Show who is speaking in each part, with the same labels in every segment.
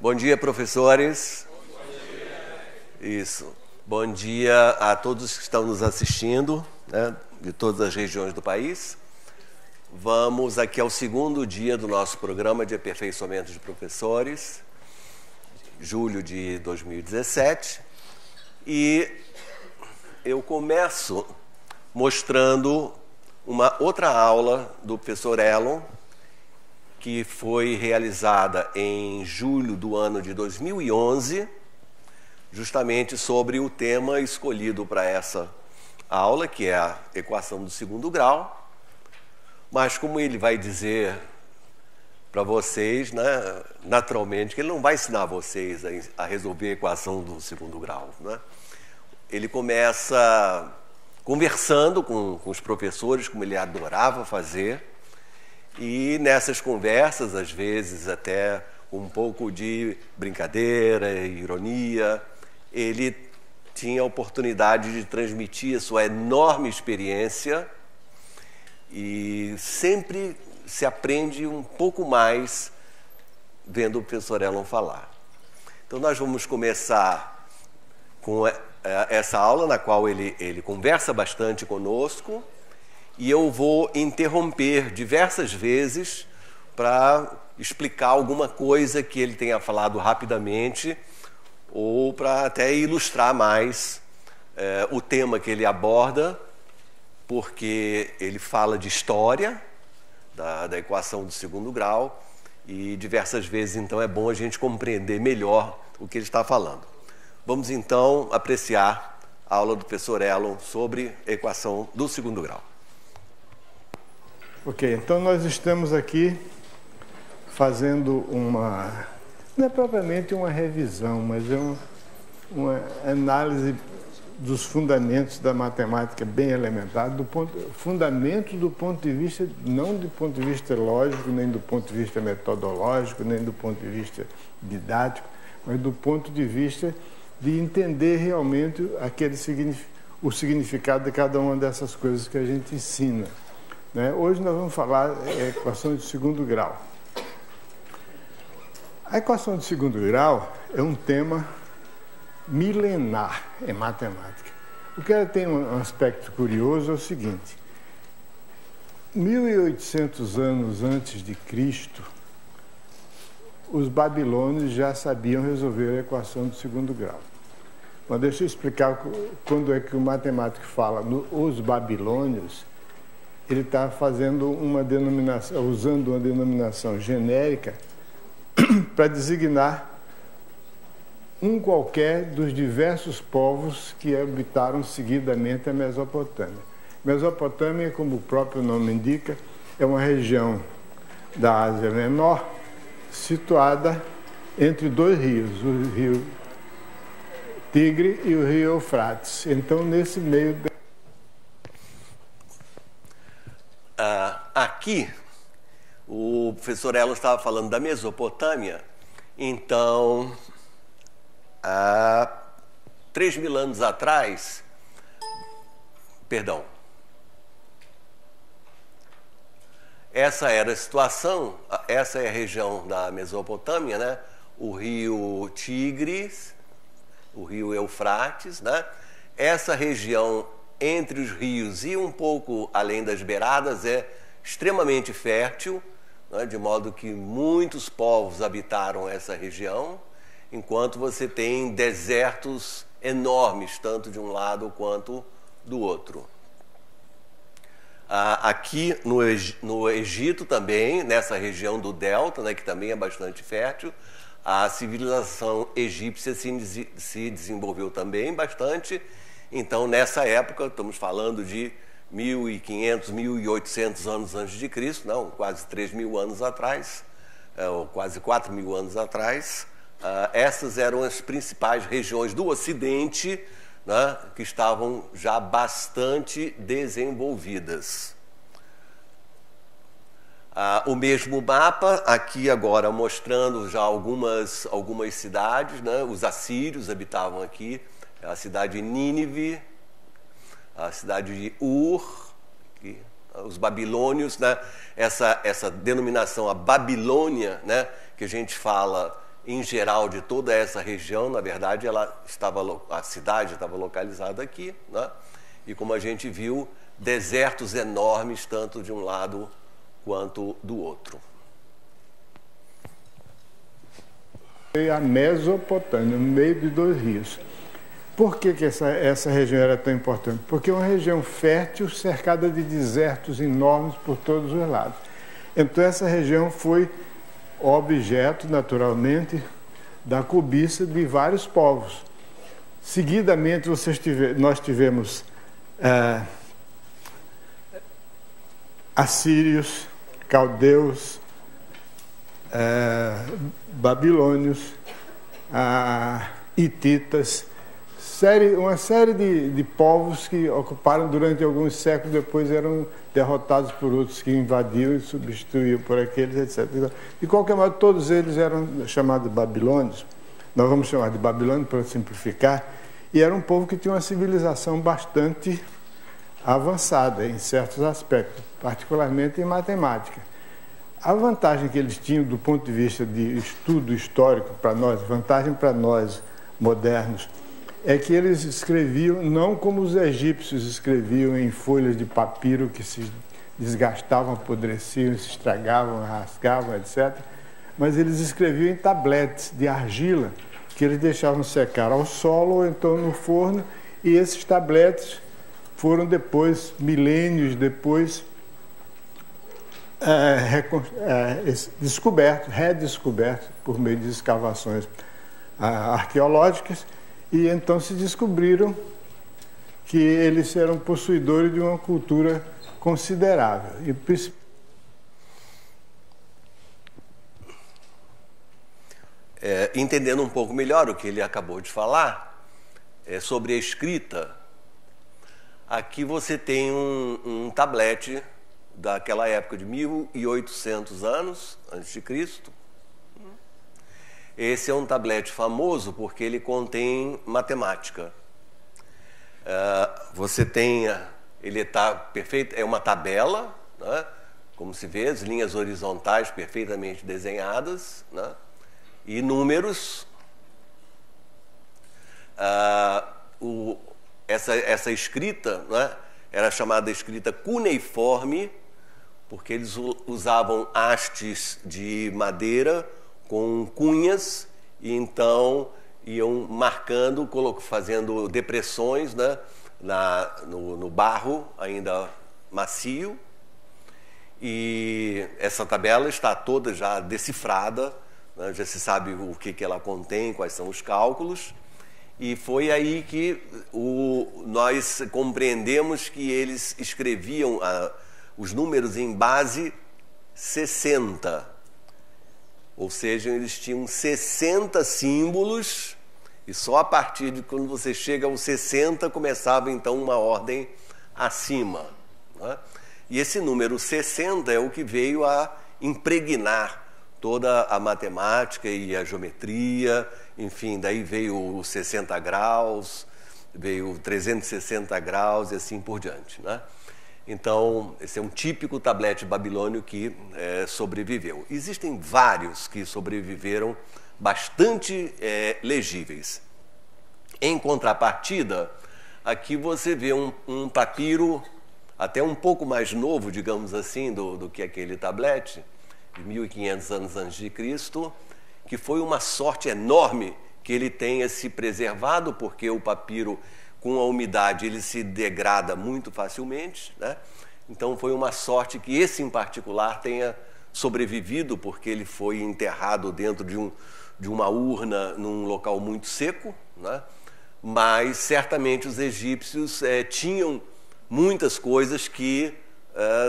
Speaker 1: Bom dia, professores. Isso. Bom dia a todos que estão nos assistindo, né, de todas as regiões do país. Vamos aqui ao segundo dia do nosso programa de aperfeiçoamento de professores, julho de 2017. E eu começo mostrando uma outra aula do professor Elon, que foi realizada em julho do ano de 2011, justamente sobre o tema escolhido para essa aula, que é a equação do segundo grau. Mas como ele vai dizer para vocês, né, naturalmente, que ele não vai ensinar vocês a resolver a equação do segundo grau, né? Ele começa conversando com os professores, como ele adorava fazer, e nessas conversas, às vezes até um pouco de brincadeira, ironia, ele tinha a oportunidade de transmitir a sua enorme experiência e sempre se aprende um pouco mais vendo o professor Elon falar. Então nós vamos começar com essa aula na qual ele conversa bastante conosco, e eu vou interromper diversas vezes para explicar alguma coisa que ele tenha falado rapidamente ou para até ilustrar mais o tema que ele aborda, porque ele fala de história da equação do segundo grau e diversas vezes, então, é bom a gente compreender melhor o que ele está falando. Vamos, então, apreciar a aula do professor Elon sobre a equação do segundo grau.
Speaker 2: Ok, então nós estamos aqui fazendo não é propriamente uma revisão, mas é uma análise dos fundamentos da matemática bem elementar, fundamentos do ponto de vista, não do ponto de vista lógico, nem do ponto de vista metodológico, nem do ponto de vista didático, mas do ponto de vista de entender realmente o significado de cada uma dessas coisas que a gente ensina. Hoje nós vamos falar da equação de segundo grau. A equação de segundo grau é um tema milenar em matemática. O que ela tem um aspecto curioso é o seguinte: 1800 anos antes de Cristo, os babilônios já sabiam resolver a equação de segundo grau. Mas deixa eu explicar quando é que o matemático fala os babilônios. Ele está fazendo uma denominação, usando uma denominação genérica para designar um qualquer dos diversos povos que habitaram seguidamente a Mesopotâmia. Mesopotâmia, como o próprio nome indica, é uma região da Ásia Menor, situada entre dois rios, o rio Tigre e o rio Eufrates. Então, nesse meio...
Speaker 1: Aqui, o professor Elon estava falando da Mesopotâmia. Então, há 3.000 anos atrás, essa era a situação, essa é a região da Mesopotâmia, né? O rio Tigres, o rio Eufrates, né? Essa região entre os rios e um pouco além das beiradas é extremamente fértil, né, de modo que muitos povos habitaram essa região, enquanto você tem desertos enormes, tanto de um lado quanto do outro. Aqui no Egito também, nessa região do Delta, né, que também é bastante fértil, a civilização egípcia se desenvolveu também bastante. Então, nessa época, estamos falando de 1.500, 1.800 anos antes de Cristo, não, quase 3.000 anos atrás, ou quase 4.000 anos atrás, essas eram as principais regiões do Ocidente, né, que estavam já bastante desenvolvidas. O mesmo mapa, aqui agora mostrando já algumas cidades, né, os assírios habitavam aqui, a cidade de Nínive, a cidade de Ur, os babilônios, né? Essa denominação, a Babilônia, né? Que a gente fala em geral de toda essa região. Na verdade, a cidade estava localizada aqui, né? E como a gente viu, desertos enormes, tanto de um lado quanto do outro.
Speaker 2: A Mesopotâmia, no meio de 2 rios. Por que essa região era tão importante? Porque é uma região fértil, cercada de desertos enormes por todos os lados. Então essa região foi objeto, naturalmente, da cobiça de vários povos. Seguidamente, nós tivemos assírios, caldeus, babilônios, hititas, uma série de povos que ocuparam durante alguns séculos, depois eram derrotados por outros que invadiam e substituíam por aqueles, etc. De qualquer modo, todos eles eram chamados de babilônios. Nós vamos chamar de Babilônia para simplificar. E era um povo que tinha uma civilização bastante avançada em certos aspectos, particularmente em matemática. A vantagem que eles tinham do ponto de vista de estudo histórico para nós, vantagem para nós modernos, é que eles escreviam não como os egípcios escreviam em folhas de papiro que se desgastavam, apodreciam, se estragavam, rasgavam, etc. Mas eles escreviam em tabletes de argila que eles deixavam secar ao solo ou então no forno, e esses tabletes foram depois, milênios depois, redescobertos por meio de escavações arqueológicas, e então se descobriram que eles eram possuidores de uma cultura considerável.
Speaker 1: Entendendo um pouco melhor o que ele acabou de falar, sobre a escrita, aqui você tem um tablete daquela época de 1800 anos antes de Cristo. Esse é um tablete famoso porque ele contém matemática. Você tem, ele está perfeito, é uma tabela, né? Como se vê, as linhas horizontais perfeitamente desenhadas, né? E números. Essa escrita, né, era chamada escrita cuneiforme, porque eles usavam hastes de madeira com cunhas, e então iam marcando, fazendo depressões, né, no barro ainda macio. E essa tabela está toda já decifrada, né, já se sabe o que ela contém, quais são os cálculos. E foi aí que nós compreendemos que eles escreviam os números em base 60. Ou seja, eles tinham 60 símbolos, e só a partir de quando você chega aos 60 começava então uma ordem acima, né? E esse número 60 é o que veio a impregnar toda a matemática e a geometria, enfim, daí veio os 60 graus, veio 360 graus e assim por diante, né? Então, esse é um típico tablete babilônio que sobreviveu. Existem vários que sobreviveram bastante legíveis. Em contrapartida, aqui você vê um papiro até um pouco mais novo, digamos assim, do que aquele tablete, de 1500 anos antes de Cristo, que foi uma sorte enorme que ele tenha se preservado, porque o papiro, com a umidade, ele se degrada muito facilmente, né? Então foi uma sorte que esse em particular tenha sobrevivido, porque ele foi enterrado dentro de uma urna num local muito seco, né? Mas certamente os egípcios tinham muitas coisas que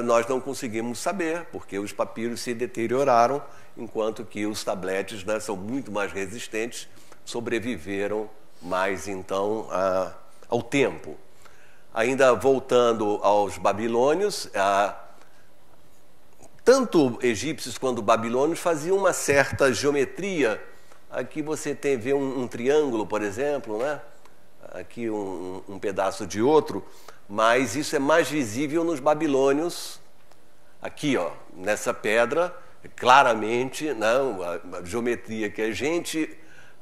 Speaker 1: nós não conseguimos saber, porque os papiros se deterioraram, enquanto que os tabletes, né, são muito mais resistentes, sobreviveram mais então ao tempo. Ainda voltando aos babilônios, tanto egípcios quanto babilônios faziam uma certa geometria. Aqui você vê um triângulo, por exemplo, né? Aqui um pedaço de outro, mas isso é mais visível nos babilônios. Aqui, ó, nessa pedra, claramente, não, a geometria que a gente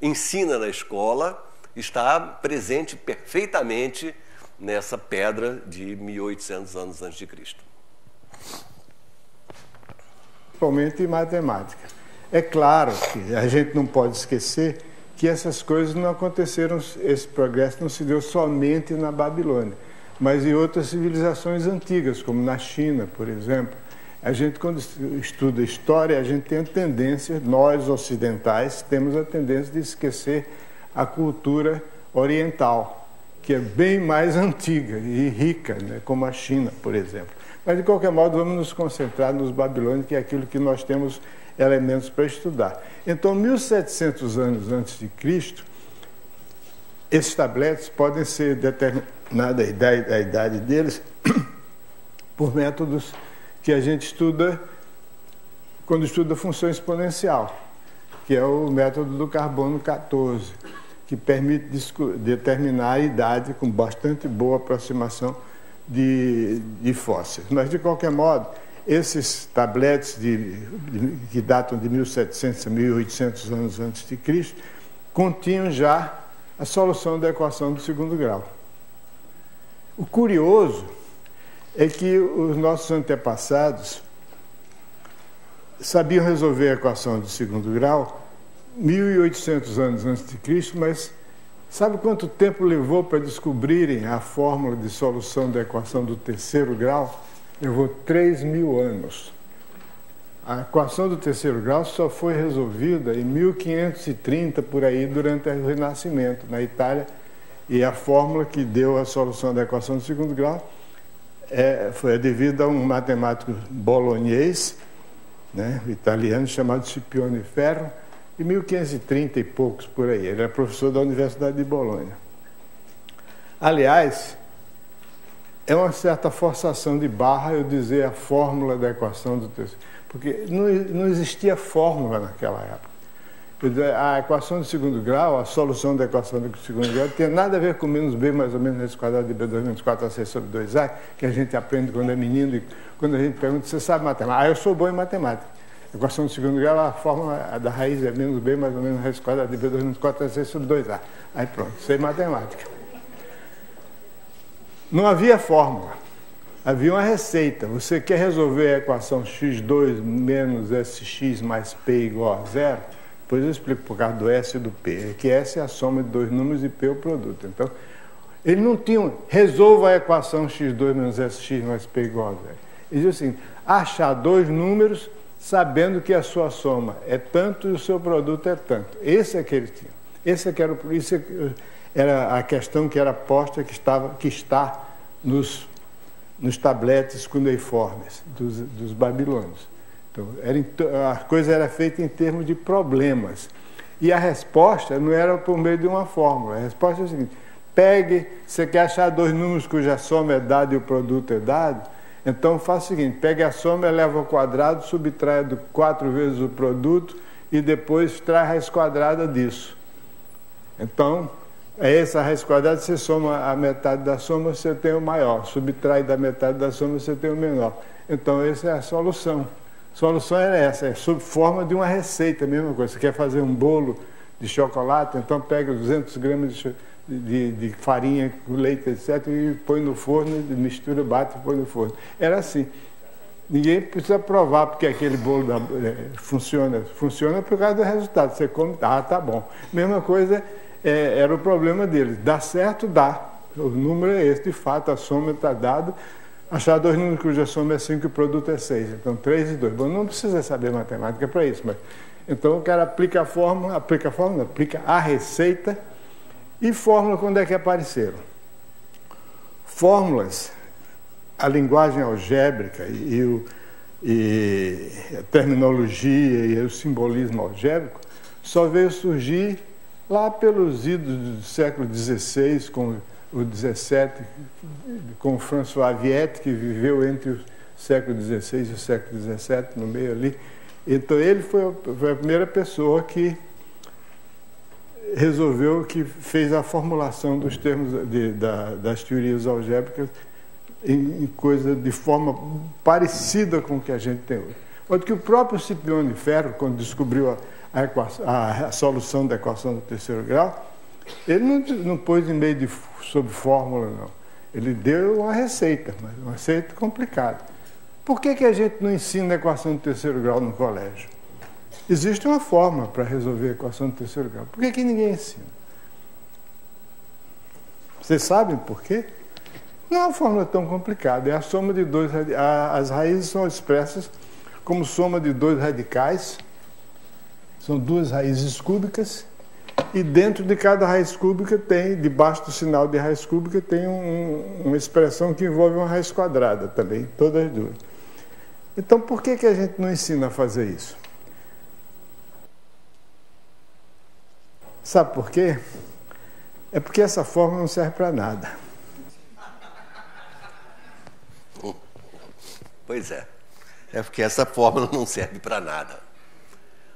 Speaker 1: ensina na escola está presente perfeitamente nessa pedra de 1800 anos antes de Cristo.
Speaker 2: Principalmente em matemática. É claro que a gente não pode esquecer que essas coisas não aconteceram, esse progresso não se deu somente na Babilônia, mas em outras civilizações antigas, como na China, por exemplo. A gente, quando estuda história, a gente tem a tendência, nós ocidentais, temos a tendência de esquecer a cultura oriental, que é bem mais antiga e rica, né, como a China, por exemplo. Mas, de qualquer modo, vamos nos concentrar nos babilônios, que é aquilo que nós temos elementos para estudar. Então, 1700 anos antes de Cristo, esses tabletes podem ser determinada a idade deles por métodos que a gente estuda quando estuda função exponencial, que é o método do carbono 14, que permite determinar a idade com bastante boa aproximação de fósseis. Mas, de qualquer modo, esses tabletes que datam de 1700 a 1800 anos antes de Cristo continham já a solução da equação do segundo grau. O curioso é que os nossos antepassados sabiam resolver a equação do segundo grau 1800 anos antes de Cristo, mas sabe quanto tempo levou para descobrirem a fórmula de solução da equação do terceiro grau? Levou 3.000 anos. A equação do terceiro grau só foi resolvida em 1530, por aí, durante o Renascimento, na Itália, e a fórmula que deu a solução da equação do segundo grau foi devida a um matemático bolognês, né, italiano, chamado Scipione Ferro, em 1530 e poucos, por aí. Ele era professor da Universidade de Bolonha. Aliás, é uma certa forçação de barra eu dizer a fórmula da equação do terceiro, porque não existia fórmula naquela época. A equação do segundo grau, a solução da equação do segundo grau, tem nada a ver com menos b mais ou menos raiz quadrada de b2 menos 4ac sobre 2a, que a gente aprende quando é menino, e quando a gente pergunta, você sabe matemática? Eu sou bom em matemática. A equação do segundo grau, a fórmula da raiz é menos b mais ou menos raiz quadrada de b2 menos 4ac sobre 2a. Aí pronto, sei matemática. Não havia fórmula, havia uma receita. Você quer resolver a equação x2 menos sx mais p igual a zero? Depois eu explico por causa do S e do P, que S é a soma de dois números e P é o produto. Então, eles não tinham, resolva a equação x2 menos sx mais P igual a zero. Eles diziam assim, achar dois números sabendo que a sua soma é tanto e o seu produto é tanto. Esse é que eles tinham. Esse é que era, isso era a questão que era posta, que está nos tabletes cuneiformes dos babilônios. Então, a coisa era feita em termos de problemas. E a resposta não era por meio de uma fórmula. A resposta é a seguinte: você quer achar dois números cuja soma é dada e o produto é dado? Então faça o seguinte, pegue a soma, eleva ao quadrado, subtraia 4 vezes o produto e depois extrai a raiz quadrada disso. Então, essa raiz quadrada, você soma a metade da soma, você tem o maior. Subtrai da metade da soma, você tem o menor. Então, essa é a solução. A solução era essa, é sob forma de uma receita, a mesma coisa. Você quer fazer um bolo de chocolate, então pega 200 gramas de farinha com leite, etc., e põe no forno, mistura, bate e põe no forno. Era assim. Ninguém precisa provar porque aquele bolo funciona. Funciona por causa do resultado. Você come, tá bom. Mesma coisa era o problema deles. Dá certo, dá. O número é esse, de fato, a soma está dada. Achar dois números cuja soma é 5 e o produto é 6. Então, 3 e 2. Bom, não precisa saber matemática para isso, mas... Então, o cara aplica a fórmula, aplica a receita. E fórmula, quando é que apareceram? Fórmulas, a linguagem algébrica e a terminologia e o simbolismo algébrico só veio surgir lá pelos idos do século XVI, com o XVII, com o François Viette, que viveu entre o século XVI e o século XVII, no meio ali. Então, ele foi a primeira pessoa que resolveu, que fez a formulação dos termos das teorias algébricas em coisa de forma parecida com o que a gente tem hoje. Ou que o próprio Cipione Ferro, quando descobriu a solução da equação do terceiro grau, ele não pôs em meio sob fórmula, não. Ele deu uma receita, mas uma receita complicada. Por que a gente não ensina a equação do terceiro grau no colégio? Existe uma forma para resolver a equação do terceiro grau. Por que ninguém ensina? Vocês sabem por quê? Não é uma fórmula tão complicada. É a soma de dois... As raízes são expressas como soma de dois radicais. São duas raízes cúbicas. E dentro de cada raiz cúbica tem, debaixo do sinal de raiz cúbica, tem uma expressão que envolve uma raiz quadrada também, todas as duas. Então, por que a gente não ensina a fazer isso? Sabe por quê? É porque essa fórmula não serve para nada.
Speaker 1: Pois é. É porque essa fórmula não serve para nada.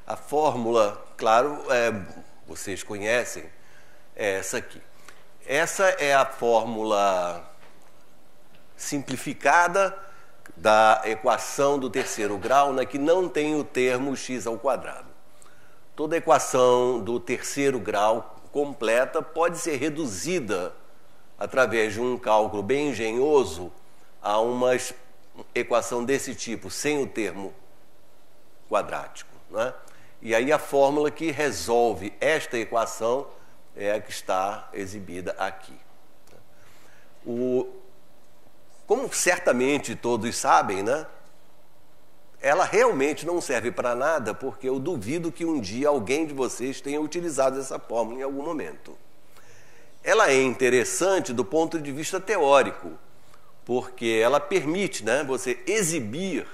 Speaker 1: A fórmula, claro, vocês conhecem, é essa aqui. Essa é a fórmula simplificada da equação do terceiro grau, que não tem o termo x ao quadrado. Toda equação do terceiro grau completa pode ser reduzida através de um cálculo bem engenhoso a uma equação desse tipo, sem o termo quadrático, né? E aí a fórmula que resolve esta equação é a que está exibida aqui. Como certamente todos sabem, né? Ela realmente não serve para nada, porque eu duvido que um dia alguém de vocês tenha utilizado essa fórmula em algum momento. Ela é interessante do ponto de vista teórico, porque ela permite, né, você exibir,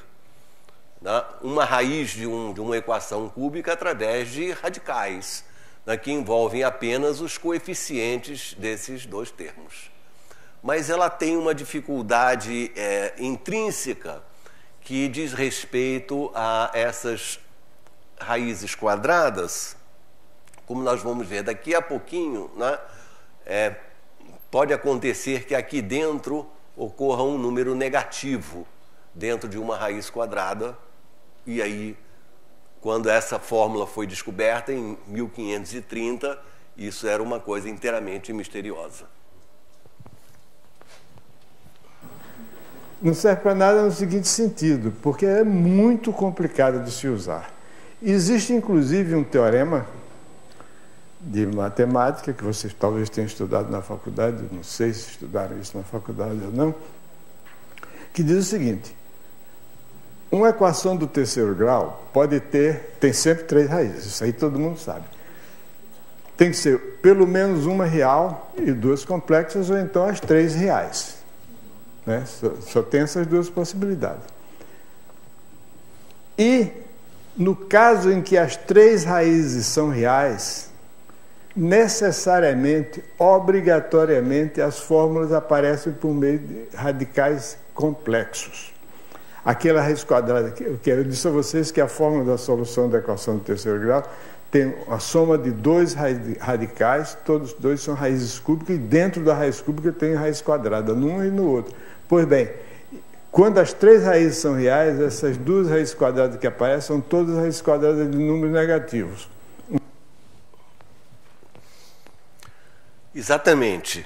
Speaker 1: né, uma raiz de uma equação cúbica através de radicais, né, que envolvem apenas os coeficientes desses dois termos. Mas ela tem uma dificuldade intrínseca que diz respeito a essas raízes quadradas, como nós vamos ver daqui a pouquinho, né, pode acontecer que aqui dentro ocorra um número negativo dentro de uma raiz quadrada, e aí, quando essa fórmula foi descoberta em 1530, isso era uma coisa inteiramente misteriosa.
Speaker 2: Não serve para nada no seguinte sentido, porque é muito complicado de se usar. Existe, inclusive, um teorema de matemática, que vocês talvez tenham estudado na faculdade, não sei se estudaram isso na faculdade ou não, que diz o seguinte: uma equação do terceiro grau tem sempre três raízes, isso aí todo mundo sabe. Tem que ser pelo menos uma real e duas complexas, ou então as três reais. Né? Só tem essas duas possibilidades. E, no caso em que as três raízes são reais, necessariamente, obrigatoriamente, as fórmulas aparecem por meio de radicais complexos. Aquela raiz quadrada, que eu disse a vocês que a fórmula da solução da equação do terceiro grau tem a soma de dois radicais, todos dois são raízes cúbicas, e dentro da raiz cúbica tem raiz quadrada, num e no outro. Pois bem, quando as três raízes são reais, essas duas raízes quadradas que aparecem são todas raízes quadradas de números negativos.
Speaker 1: Exatamente.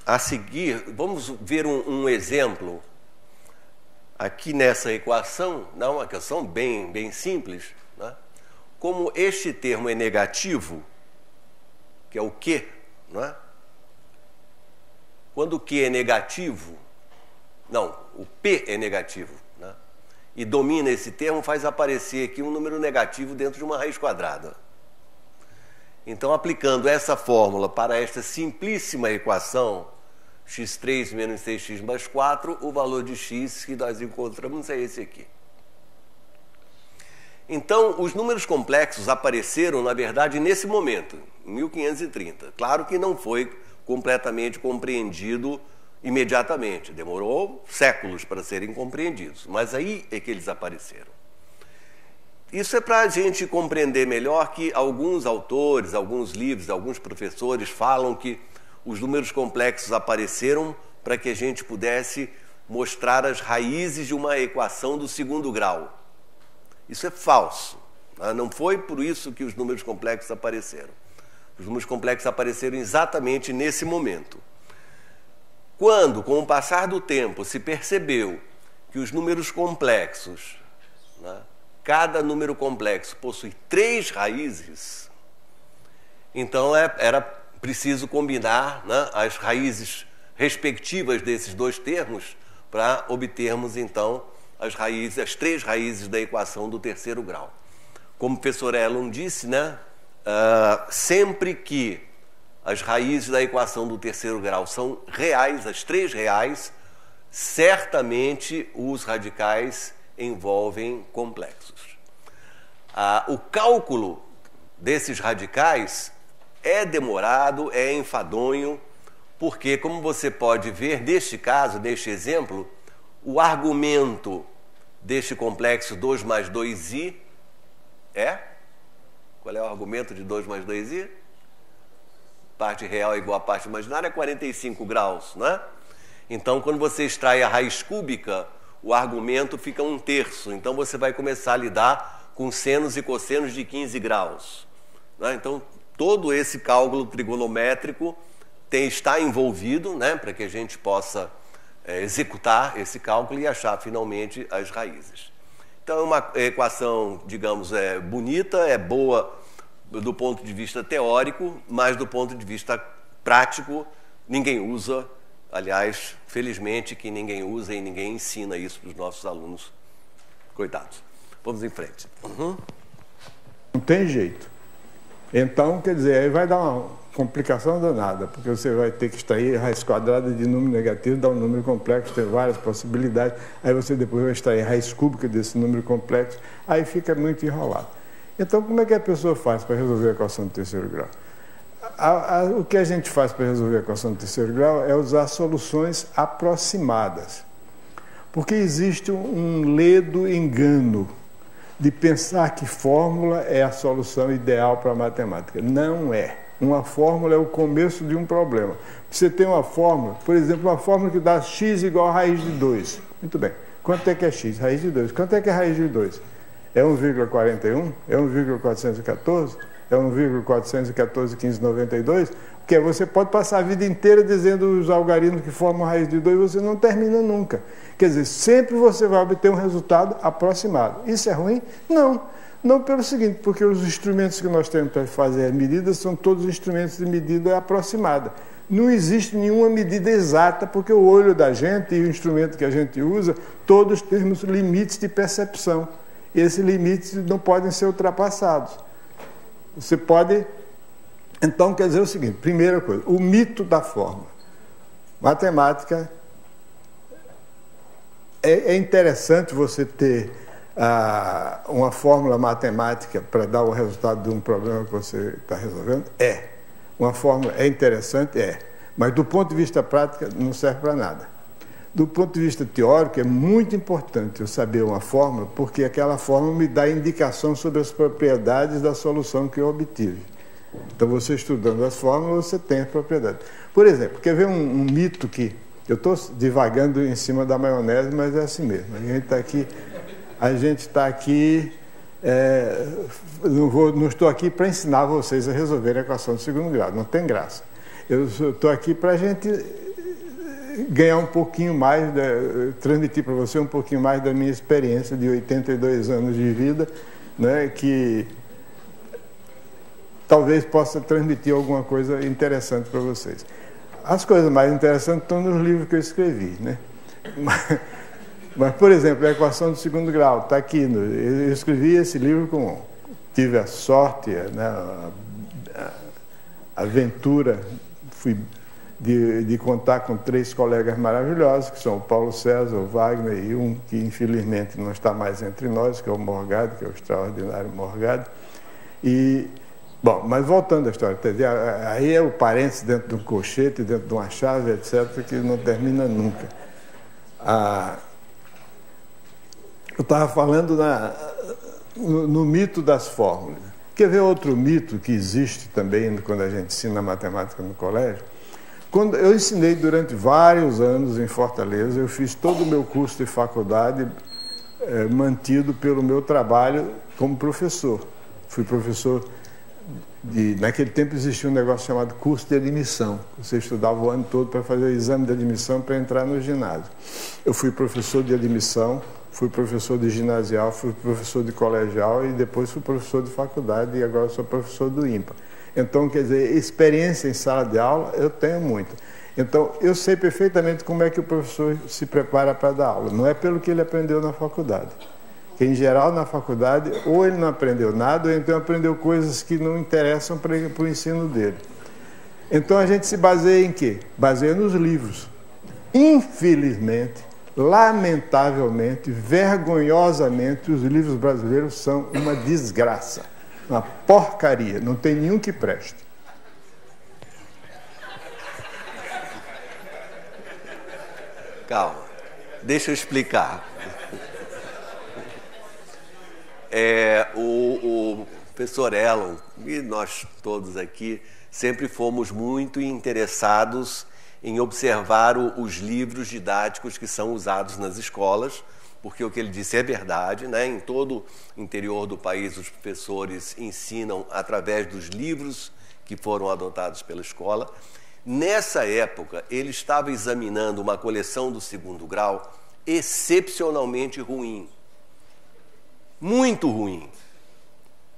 Speaker 1: A seguir, vamos ver um exemplo aqui nessa equação, uma equação bem simples, né? Como este termo é negativo, que é o Q, não é? Quando o Q é negativo, o P é negativo, né? E domina esse termo, faz aparecer aqui um número negativo dentro de uma raiz quadrada. Então, aplicando essa fórmula para esta simplíssima equação, x3 menos 6x mais 4, o valor de x que nós encontramos é esse aqui. Então, os números complexos apareceram, na verdade, nesse momento, em 1530. Claro que não foi completamente compreendido imediatamente, demorou séculos para serem compreendidos, mas aí é que eles apareceram. Isso é para a gente compreender melhor que alguns autores, alguns livros, alguns professores falam que os números complexos apareceram para que a gente pudesse mostrar as raízes de uma equação do segundo grau. Isso é falso. Não foi por isso que os números complexos apareceram. Os números complexos apareceram exatamente nesse momento. Quando, com o passar do tempo, se percebeu que os números complexos, né, cada número complexo possui 3 raízes, então era preciso combinar, né, as raízes respectivas desses 2 termos para obtermos, então, as 3 raízes da equação do terceiro grau. Como o professor Elon disse, né, sempre que as raízes da equação do terceiro grau são reais, as 3 reais, certamente os radicais envolvem complexos. O cálculo desses radicais é demorado, é enfadonho, porque, como você pode ver, neste caso, neste exemplo, o argumento deste complexo 2 mais 2i é? Qual é o argumento de 2 mais 2i? Parte real é igual a parte imaginária, é 45 graus, né? Então, quando você extrai a raiz cúbica, o argumento fica 1/3. Então, você vai começar a lidar com senos e cossenos de 15 graus. Né? Então, todo esse cálculo trigonométrico está envolvido, né, para que a gente possa executar esse cálculo e achar, finalmente, as raízes. Então, é uma equação, digamos, bonita, é boa do ponto de vista teórico, mas do ponto de vista prático, ninguém usa. Aliás, felizmente que ninguém usa e ninguém ensina isso para os nossos alunos. Coitados. Vamos em frente.
Speaker 2: Não tem jeito. Então, quer dizer, aí vai dar uma complicação danada, porque você vai ter que extrair raiz quadrada de número negativo, dar um número complexo, tem várias possibilidades, aí você depois vai extrair raiz cúbica desse número complexo, aí fica muito enrolado. Então, como é que a pessoa faz para resolver a equação do terceiro grau? O que a gente faz para resolver a equação do terceiro grau é usar soluções aproximadas. Porque existe um ledo engano de pensar que fórmula é a solução ideal para a matemática. Não é. Uma fórmula é o começo de um problema. Você tem uma fórmula, por exemplo, uma fórmula que dá x igual a raiz de 2. Muito bem. Quanto é que é x? Raiz de 2. Quanto é que é raiz de 2? É 1,41? É 1,414? É 1,414,1592? Porque você pode passar a vida inteira dizendo os algarismos que formam a raiz de 2 e você não termina nunca. Quer dizer, sempre você vai obter um resultado aproximado. Isso é ruim? Não. Não pelo seguinte, porque os instrumentos que nós temos para fazer as medidas são todos instrumentos de medida aproximada. Não existe nenhuma medida exata, porque o olho da gente e o instrumento que a gente usa, todos temos limites de percepção. E esses limites não podem ser ultrapassados. Você pode... Então, quer dizer o seguinte, primeira coisa, o mito da fórmula. Matemática, é interessante você ter uma fórmula matemática para dar o resultado de um problema que você está resolvendo? Uma fórmula é interessante? Mas do ponto de vista prático não serve para nada. Do ponto de vista teórico é muito importante eu saber uma fórmula, porque aquela fórmula me dá indicação sobre as propriedades da solução que eu obtive. Então, você estudando as fórmulas, você tem as propriedades. Por exemplo, quer ver um mito que... Eu estou divagando em cima da maionese, mas é assim mesmo. A gente está aqui não estou aqui para ensinar vocês a resolver a equação do segundo grau, não tem graça. Eu estou aqui para a gente ganhar um pouquinho mais, transmitir para você um pouquinho mais da minha experiência de 82 anos de vida, né, que talvez possa transmitir alguma coisa interessante para vocês. As coisas mais interessantes estão nos livros que eu escrevi, né? Mas, por exemplo, a equação do segundo grau está aqui. Eu escrevi esse livro tive a sorte, né, a aventura de contar com 3 colegas maravilhosos, que são o Paulo César, o Wagner e um que infelizmente não está mais entre nós, que é o Morgado, que é o extraordinário Morgado. Bom, mas voltando à história, aí é o parênteses dentro de um colchete, dentro de uma chave, etc., que não termina nunca. Eu estava falando no mito das fórmulas. Quer ver outro mito que existe também quando a gente ensina matemática no colégio? quando eu ensinei durante vários anos em Fortaleza, eu fiz todo o meu curso de faculdade mantido pelo meu trabalho como professor. Fui professor naquele tempo existia um negócio chamado curso de admissão. Você estudava o ano todo para fazer o exame de admissão para entrar no ginásio. Eu fui professor de admissão, fui professor de ginasial, fui professor de colegial e depois fui professor de faculdade e agora sou professor do IMPA. Então, quer dizer, experiência em sala de aula eu tenho muita. Então, eu sei perfeitamente como é que o professor se prepara para dar aula. Não é pelo que ele aprendeu na faculdade. Que, em geral, na faculdade, ou ele não aprendeu nada, ou então aprendeu coisas que não interessam para o ensino dele. Então, a gente se baseia em quê? Baseia nos livros. Infelizmente, lamentavelmente, vergonhosamente, os livros brasileiros são uma desgraça, uma porcaria, não tem nenhum que preste.
Speaker 1: Calma, deixa eu explicar. O professor Elon e nós todos aqui sempre fomos muito interessados em observar os livros didáticos que são usados nas escolas, porque o que ele disse é verdade, né? Em todo o interior do país os professores ensinam através dos livros que foram adotados pela escola. Nessa época, ele estava examinando uma coleção do segundo grau excepcionalmente ruim, muito ruim,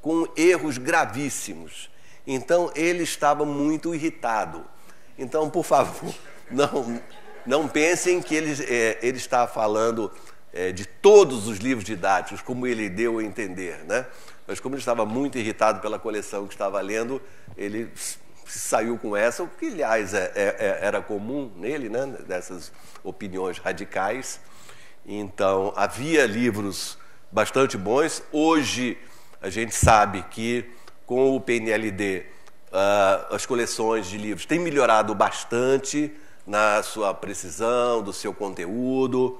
Speaker 1: com erros gravíssimos. Então, ele estava muito irritado. Então, por favor, não pensem que ele está falando de todos os livros didáticos, como ele deu a entender, né? Mas como ele estava muito irritado pela coleção que estava lendo, ele saiu com essa, o que, aliás, era comum nele, né? Dessas opiniões radicais. Então, havia livros bastante bons. Hoje, a gente sabe que, com o PNLD, as coleções de livros têm melhorado bastante na sua precisão, do seu conteúdo.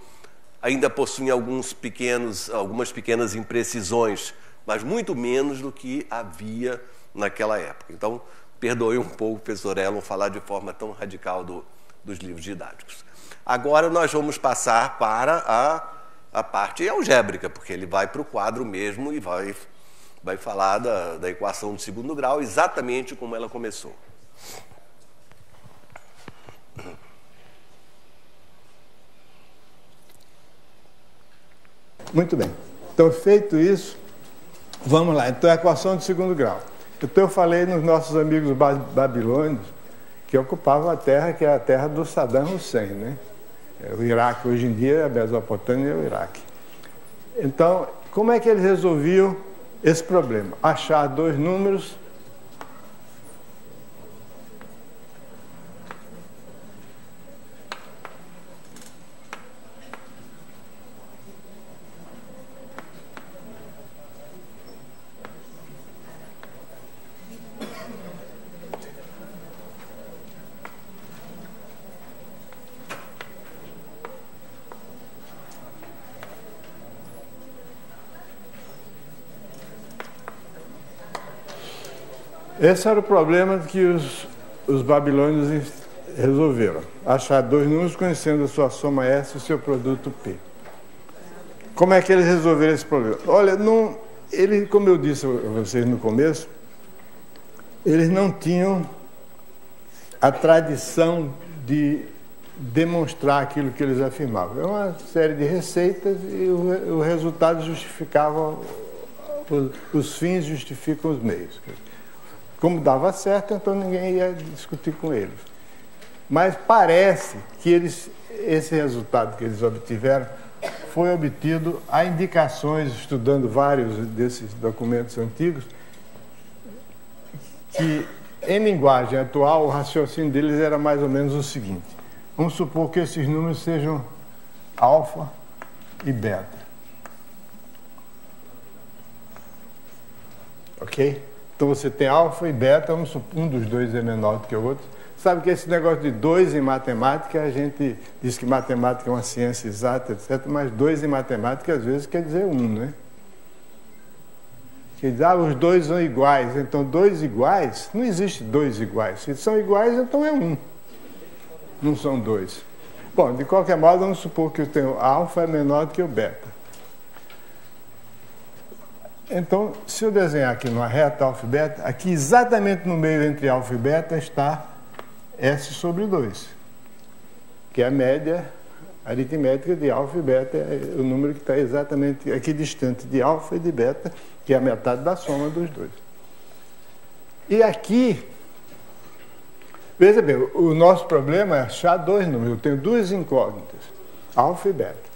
Speaker 1: Ainda possuem algumas pequenas imprecisões, mas muito menos do que havia naquela época. Então, perdoe um pouco o professor Elon falar de forma tão radical dos livros didáticos. Agora nós vamos passar para a parte algébrica, porque ele vai para o quadro mesmo e vai falar da equação de segundo grau, exatamente como ela começou.
Speaker 2: Muito bem. Então, feito isso, vamos lá. Então, a equação de segundo grau. Então, eu falei nos nossos amigos babilônios que ocupavam a terra, que é a terra do Saddam Hussein, né? O Iraque, hoje em dia, a Mesopotâmia é o Iraque. Então, como é que eles resolviam esse problema? Achar dois números Esse era o problema que os babilônios resolveram. Achar dois números conhecendo a sua soma S e o seu produto P. Como é que eles resolveram esse problema? Olha, como eu disse a vocês no começo, eles não tinham a tradição de demonstrar aquilo que eles afirmavam. É uma série de receitas e o resultado justificava, os fins justificam os meios. Como dava certo, então ninguém ia discutir com eles. Mas parece que esse resultado que eles obtiveram foi obtido a indicações, estudando vários desses documentos antigos, que em linguagem atual o raciocínio deles era mais ou menos o seguinte. Vamos supor que esses números sejam alfa e beta. Ok? Então você tem alfa e beta, um dos dois é menor do que o outro. Sabe que esse negócio de 2 em matemática, a gente diz que matemática é uma ciência exata, etc., mas 2 em matemática às vezes quer dizer 1, né? Quer dizer, os dois são iguais, então 2 iguais, não existe 2 iguais. Se são iguais, então é 1. não são 2. Bom, de qualquer modo, vamos supor que eu tenho alfa é menor do que o beta. Então, se eu desenhar aqui numa reta alfa e beta, aqui exatamente no meio entre alfa e beta está S sobre 2, que é a média aritmética de alfa e beta, é o número que está exatamente aqui distante de alfa e de beta, que é a metade da soma dos dois. E aqui, veja bem, o nosso problema é achar 2 números. Eu tenho 2 incógnitas, alfa e beta.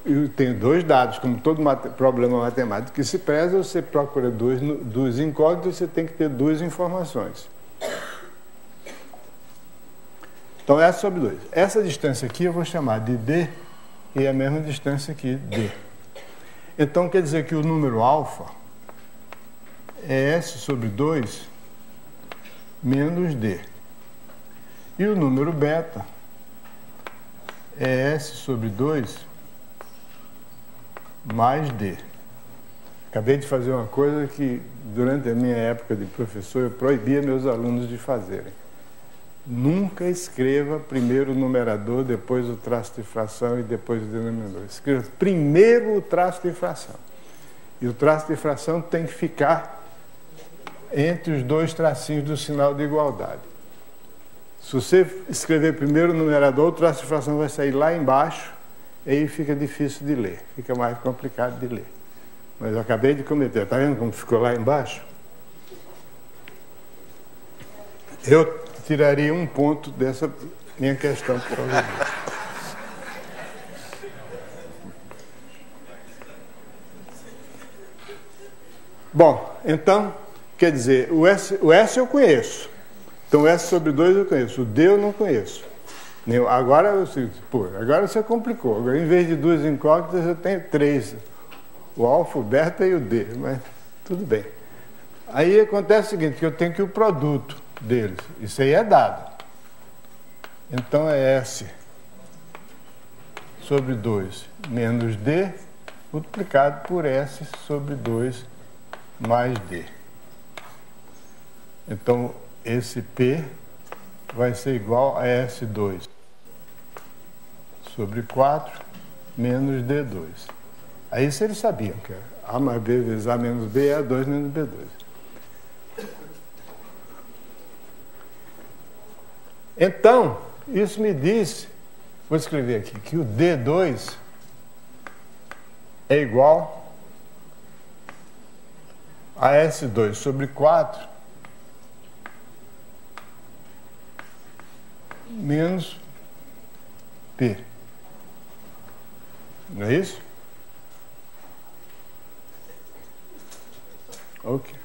Speaker 2: Eu tenho 2 dados, como todo problema matemático que se preza, você procura 2 incógnitas, você tem que ter 2 informações. Então, S sobre 2. Essa distância aqui eu vou chamar de D, e é a mesma distância aqui, D. Então, quer dizer que o número alfa é S sobre 2 menos D. E o número beta é S sobre 2 mais D. Acabei de fazer uma coisa que, durante a minha época de professor, eu proibia meus alunos de fazerem. Nunca escreva primeiro o numerador, depois o traço de fração e depois o denominador. Escreva primeiro o traço de fração. E o traço de fração tem que ficar entre os 2 tracinhos do sinal de igualdade. Se você escrever primeiro o numerador, o traço de fração vai sair lá embaixo, e aí fica difícil de ler, fica mais complicado de ler. Mas eu acabei de cometer, está vendo como ficou lá embaixo? Eu tiraria um ponto dessa minha questão por causa disso. Bom, então, quer dizer, o S eu conheço. Então, o S sobre 2 eu conheço. O D eu não conheço. Agora você complicou. Agora, em vez de 2 incógnitas, eu tenho 3. O alfa, o beta e o D. Mas tudo bem. Aí acontece o seguinte, que eu tenho que o produto deles. Isso aí é dado. Então, é S sobre 2 menos D multiplicado por S sobre 2 mais D. Então, esse P vai ser igual a S2 sobre 4 menos D2. Aí se eles sabiam que A mais B vezes A menos B é A2 menos B2. Então, isso me diz, vou escrever aqui, que o D2 é igual a S2 sobre 4 menos P. Não é isso? Ok.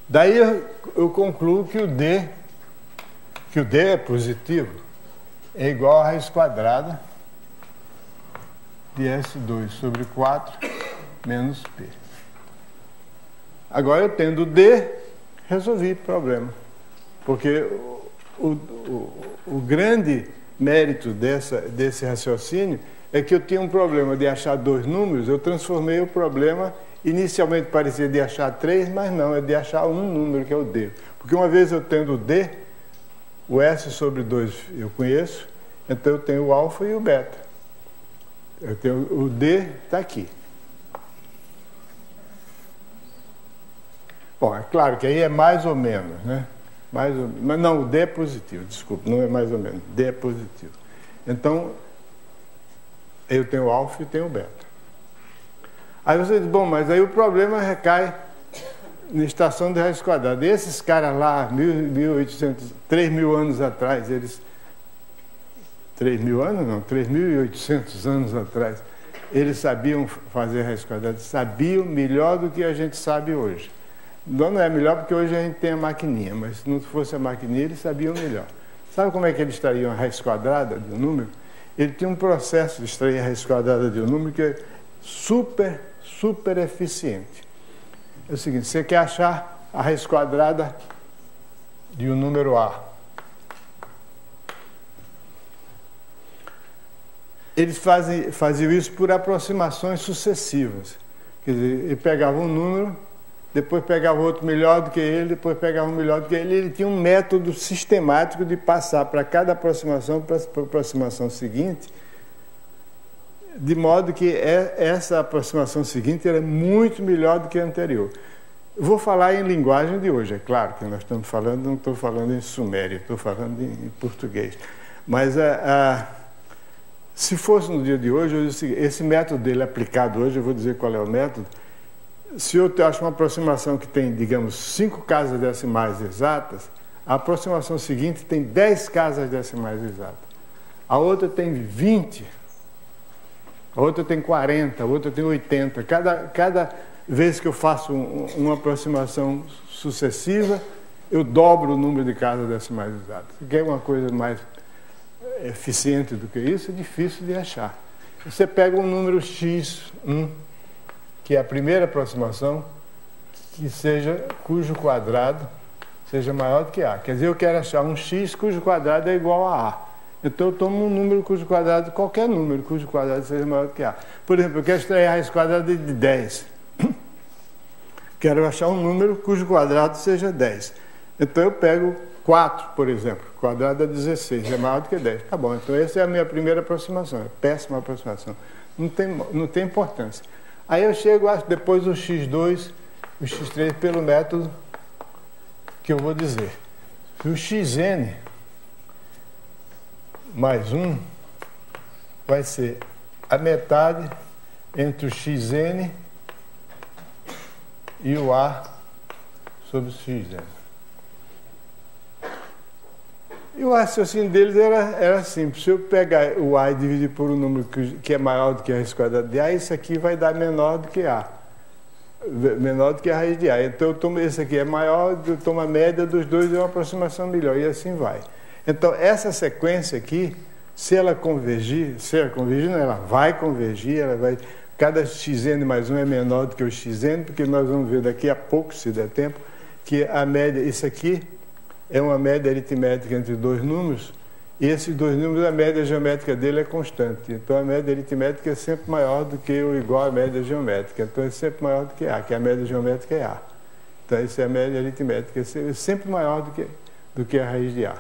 Speaker 2: Daí eu concluo que o D é positivo, é igual a raiz quadrada de S2 sobre 4 menos P. Agora eu tendo D, resolvi o problema. Porque o grande mérito desse raciocínio é que eu tinha um problema de achar 2 números, eu transformei o problema, inicialmente parecia de achar 3, mas não, é de achar um número, que é o D. Porque uma vez eu tendo o D, o S sobre 2 eu conheço, então eu tenho o alfa e o beta. Eu tenho o D, está aqui. Bom, é claro que aí é mais ou menos, né? Mais ou menos. Mas não, o D é positivo, desculpa, não é mais ou menos, D é positivo. Então, eu tenho o alfa e tenho o beta. Aí você diz, bom, mas aí o problema recai na estação de raiz quadrada. E esses caras lá, 3.000 anos atrás, eles... 3.000 anos não, 3.800 anos atrás, eles sabiam fazer raiz quadrada, sabiam melhor do que a gente sabe hoje. Não é melhor porque hoje a gente tem a maquininha, mas se não fosse a maquininha, eles sabiam melhor. Sabe como é que eles extraíam a raiz quadrada de um número? Ele tinha um processo de extrair a raiz quadrada de um número que é super eficiente. É o seguinte, você quer achar a raiz quadrada de um número A. Eles faziam isso por aproximações sucessivas. Quer dizer, ele pegava um número, depois pegava outro melhor do que ele, depois pegava um melhor do que ele. Ele tinha um método sistemático de passar para cada aproximação, para a aproximação seguinte, de modo que essa aproximação seguinte era muito melhor do que a anterior. Eu vou falar em linguagem de hoje, é claro que nós estamos falando, não estou falando em sumério, estou falando em português. Mas se fosse no dia de hoje, esse método dele aplicado hoje, eu vou dizer qual é o método. Se eu acho uma aproximação que tem, digamos, 5 casas decimais exatas, a aproximação seguinte tem 10 casas decimais exatas. A outra tem 20, a outra tem 40, a outra tem 80. Cada vez que eu faço uma aproximação sucessiva, eu dobro o número de casas decimais exatas. Se quer uma coisa mais eficiente do que isso, é difícil de achar. Você pega um número x1, que é a primeira aproximação, cujo quadrado seja maior do que a. Quer dizer, eu quero achar um x cujo quadrado é igual a a. Então eu tomo um número cujo quadrado, qualquer número cujo quadrado seja maior do que a. Por exemplo, eu quero extrair a raiz quadrada de 10. Quero achar um número cujo quadrado seja 10. Então eu pego 4, por exemplo. Quadrado é 16, é maior do que 10. Tá bom, então essa é a minha primeira aproximação. É péssima aproximação. Não tem importância. Aí eu chego, depois do x2, o x3, pelo método que eu vou dizer. O xn mais 1 vai ser a metade entre o xn e o a sobre o xn. E o raciocínio deles era simples. Se eu pegar o a e dividir por um número que é maior do que a raiz quadrada de a, isso aqui vai dar menor do que a. Menor do que a raiz de a. Então, esse aqui é maior, eu tomo a média dos dois e uma aproximação melhor. E assim vai. Então, essa sequência aqui, se ela convergir, não, ela vai convergir, cada xn mais 1 é menor do que o xn, porque nós vamos ver daqui a pouco, se der tempo, que a média, isso aqui, é uma média aritmética entre dois números, e esses dois números, a média geométrica dele é constante. Então, a média aritmética é sempre maior do que ou igual à média geométrica. Então, é sempre maior do que A, que a média geométrica é A. Então, essa é a média aritmética, é sempre maior do que a raiz de A.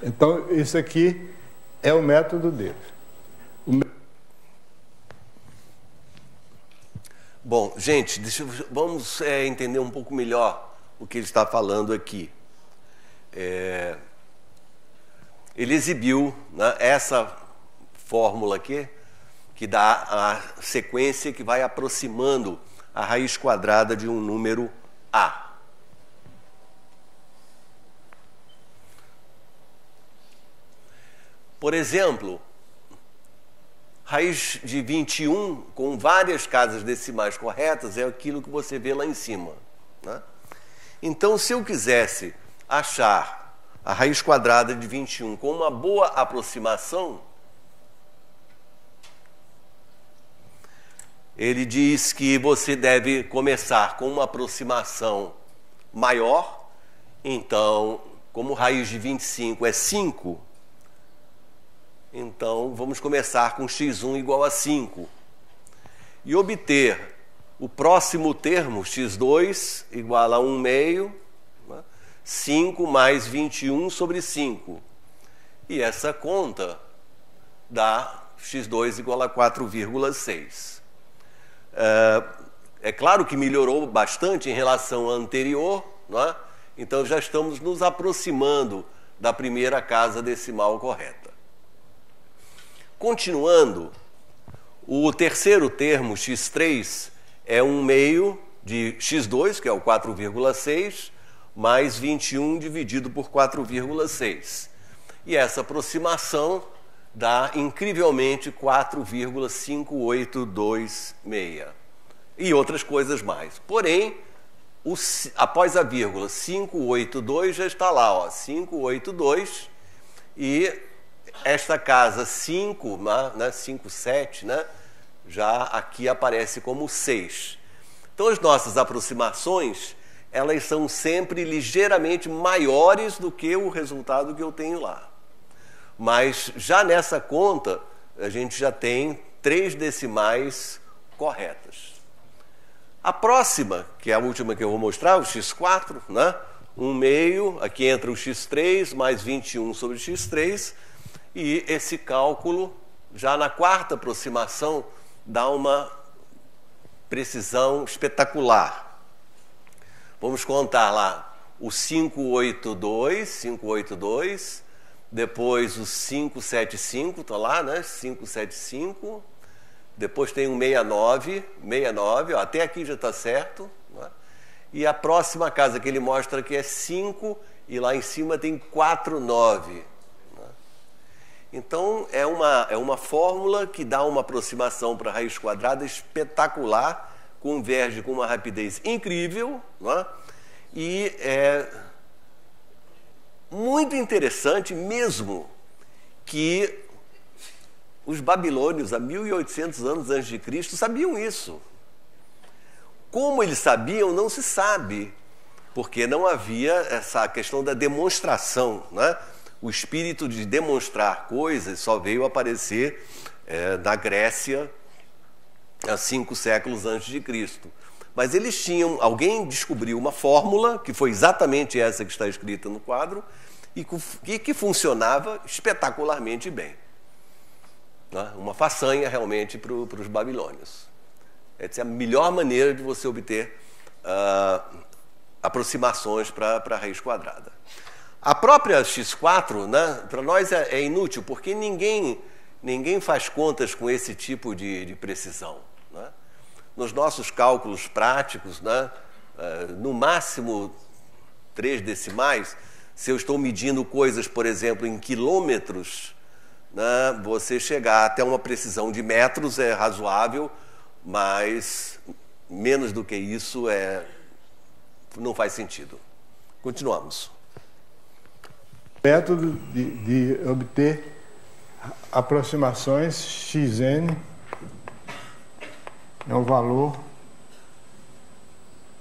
Speaker 2: Então, isso aqui é o método dele.
Speaker 1: Bom, gente, vamos entender um pouco melhor o que ele está falando aqui. Ele exibiu, né, essa fórmula aqui, que dá a sequência que vai aproximando a raiz quadrada de um número A. Por exemplo, raiz de 21 com várias casas decimais corretas é aquilo que você vê lá em cima, né? Então, se eu quisesse achar a raiz quadrada de 21 com uma boa aproximação, ele diz que você deve começar com uma aproximação maior. Então, como raiz de 25 é 5, então vamos começar com x1 igual a 5 e obter o próximo termo, x2, igual a 1 meio, 5 mais 21 sobre 5. E essa conta dá x2 igual a 4,6. É claro que melhorou bastante em relação à anterior, não é? Então já estamos nos aproximando da primeira casa decimal correta. Continuando, o terceiro termo, x3, é 1 meio de x2, que é o 4,6, mais 21 dividido por 4,6. E essa aproximação dá, incrivelmente, 4,5826. E outras coisas mais. Porém, após a vírgula, 582 já está lá, ó, 582, e esta casa 5, né, 5, 7, né, já aqui aparece como 6. Então, as nossas aproximações, elas são sempre ligeiramente maiores do que o resultado que eu tenho lá. Mas, já nessa conta, a gente já tem 3 decimais corretas. A próxima, que é a última que eu vou mostrar, o x4, né? 1/2, aqui entra o x3 mais 21 sobre x3, e esse cálculo, já na quarta aproximação, dá uma precisão espetacular. Vamos contar lá o 582, depois o 575, está lá, né? 575, depois tem um 69, ó, até aqui já está certo, né? E a próxima casa que ele mostra aqui é 5, e lá em cima tem 49. Né? Então, é uma fórmula que dá uma aproximação para a raiz quadrada espetacular, converge com uma rapidez incrível, né? E é muito interessante mesmo que os babilônios, há 1.800 anos antes de Cristo, sabiam isso. Como eles sabiam, não se sabe, porque não havia essa questão da demonstração, né? O espírito de demonstrar coisas só veio aparecer na Grécia há 5 séculos antes de Cristo. Mas eles tinham, alguém descobriu uma fórmula, que foi exatamente essa que está escrita no quadro, e que funcionava espetacularmente bem. Né? Uma façanha realmente para os babilônios. Essa é a melhor maneira de você obter aproximações para a raiz quadrada. A própria x4, né, para nós é inútil, porque ninguém faz contas com esse tipo de precisão. Né? Nos nossos cálculos práticos, né, no máximo 3 decimais, se eu estou medindo coisas, por exemplo, em quilômetros, né, você chegar até uma precisão de metros é razoável, mas menos do que isso não faz sentido. Continuamos.
Speaker 2: Método de obter aproximações xn é um valor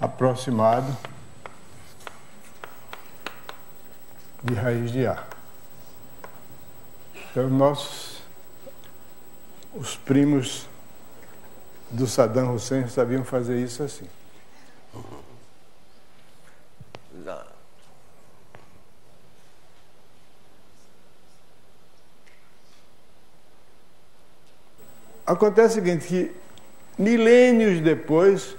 Speaker 2: aproximado de raiz de A. Então, os primos do Saddam Hussein sabiam fazer isso assim.
Speaker 1: Já.
Speaker 2: Acontece o seguinte, que milênios depois,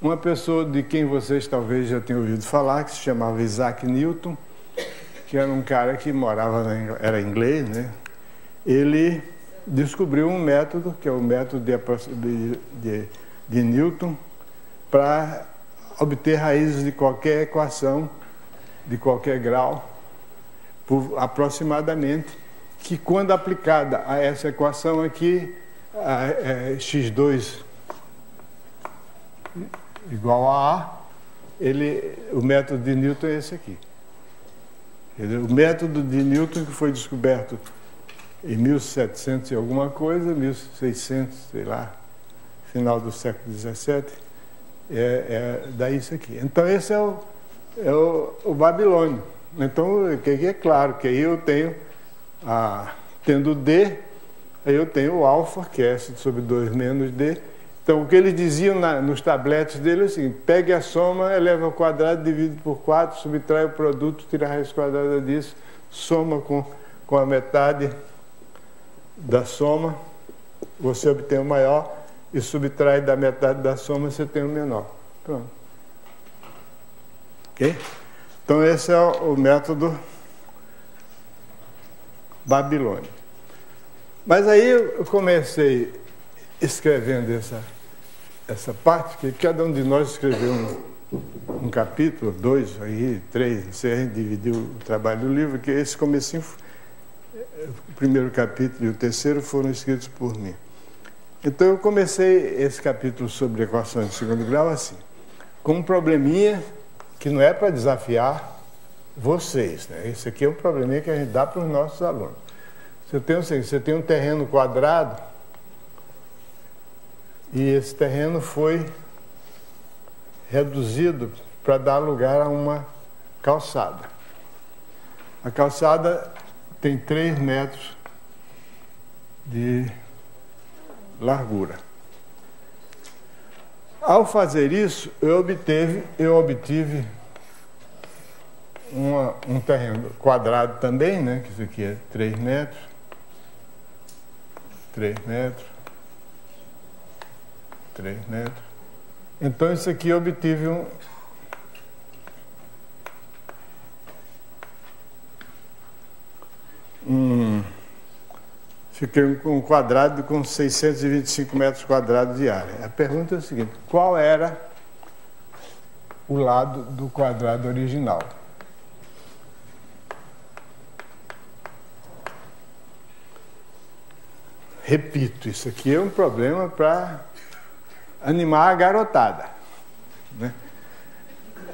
Speaker 2: uma pessoa de quem vocês talvez já tenham ouvido falar, que se chamava Isaac Newton, que era um cara que morava era inglês, né? Ele descobriu um método, que é o método de Newton, para obter raízes de qualquer equação, de qualquer grau, aproximadamente, que quando aplicada a essa equação aqui, x2 igual a A, o método de Newton é esse aqui. O método de Newton, que foi descoberto em 1700 e alguma coisa, 1600, sei lá, final do século XVII, daí isso aqui. Então, esse é o babilônio. Então, é claro que aí eu tenho, tendo D, aí eu tenho o alfa, que é S sobre 2 menos D. Então, o que eles diziam nos tabletes dele é assim: pegue a soma, eleva ao quadrado, divide por 4, subtrai o produto, tira a raiz quadrada disso, soma com a metade da soma, você obtém o maior, e subtrai da metade da soma, você tem o menor. Pronto. Ok? Então, esse é o método babilônico. Mas aí eu comecei escrevendo essa parte, que cada um de nós escreveu um capítulo, 2, aí 3, não sei, a gente dividiu o trabalho do livro, que esse comecinho, o primeiro capítulo e o terceiro foram escritos por mim. Então eu comecei esse capítulo sobre equações de segundo grau assim, com um probleminha que não é para desafiar vocês, né? Esse aqui é um probleminha que a gente dá para os nossos alunos. Você tem um terreno quadrado e esse terreno foi reduzido para dar lugar a uma calçada. A calçada tem 3 metros de largura. Ao fazer isso, eu obtive um terreno quadrado também, né? Que isso aqui é 3 metros, 3 metros, 3 metros. Então, isso aqui eu obtive fiquei com um quadrado com 625 metros quadrados de área. A pergunta é a seguinte: qual era o lado do quadrado original? Repito, isso aqui é um problema para animar a garotada, né?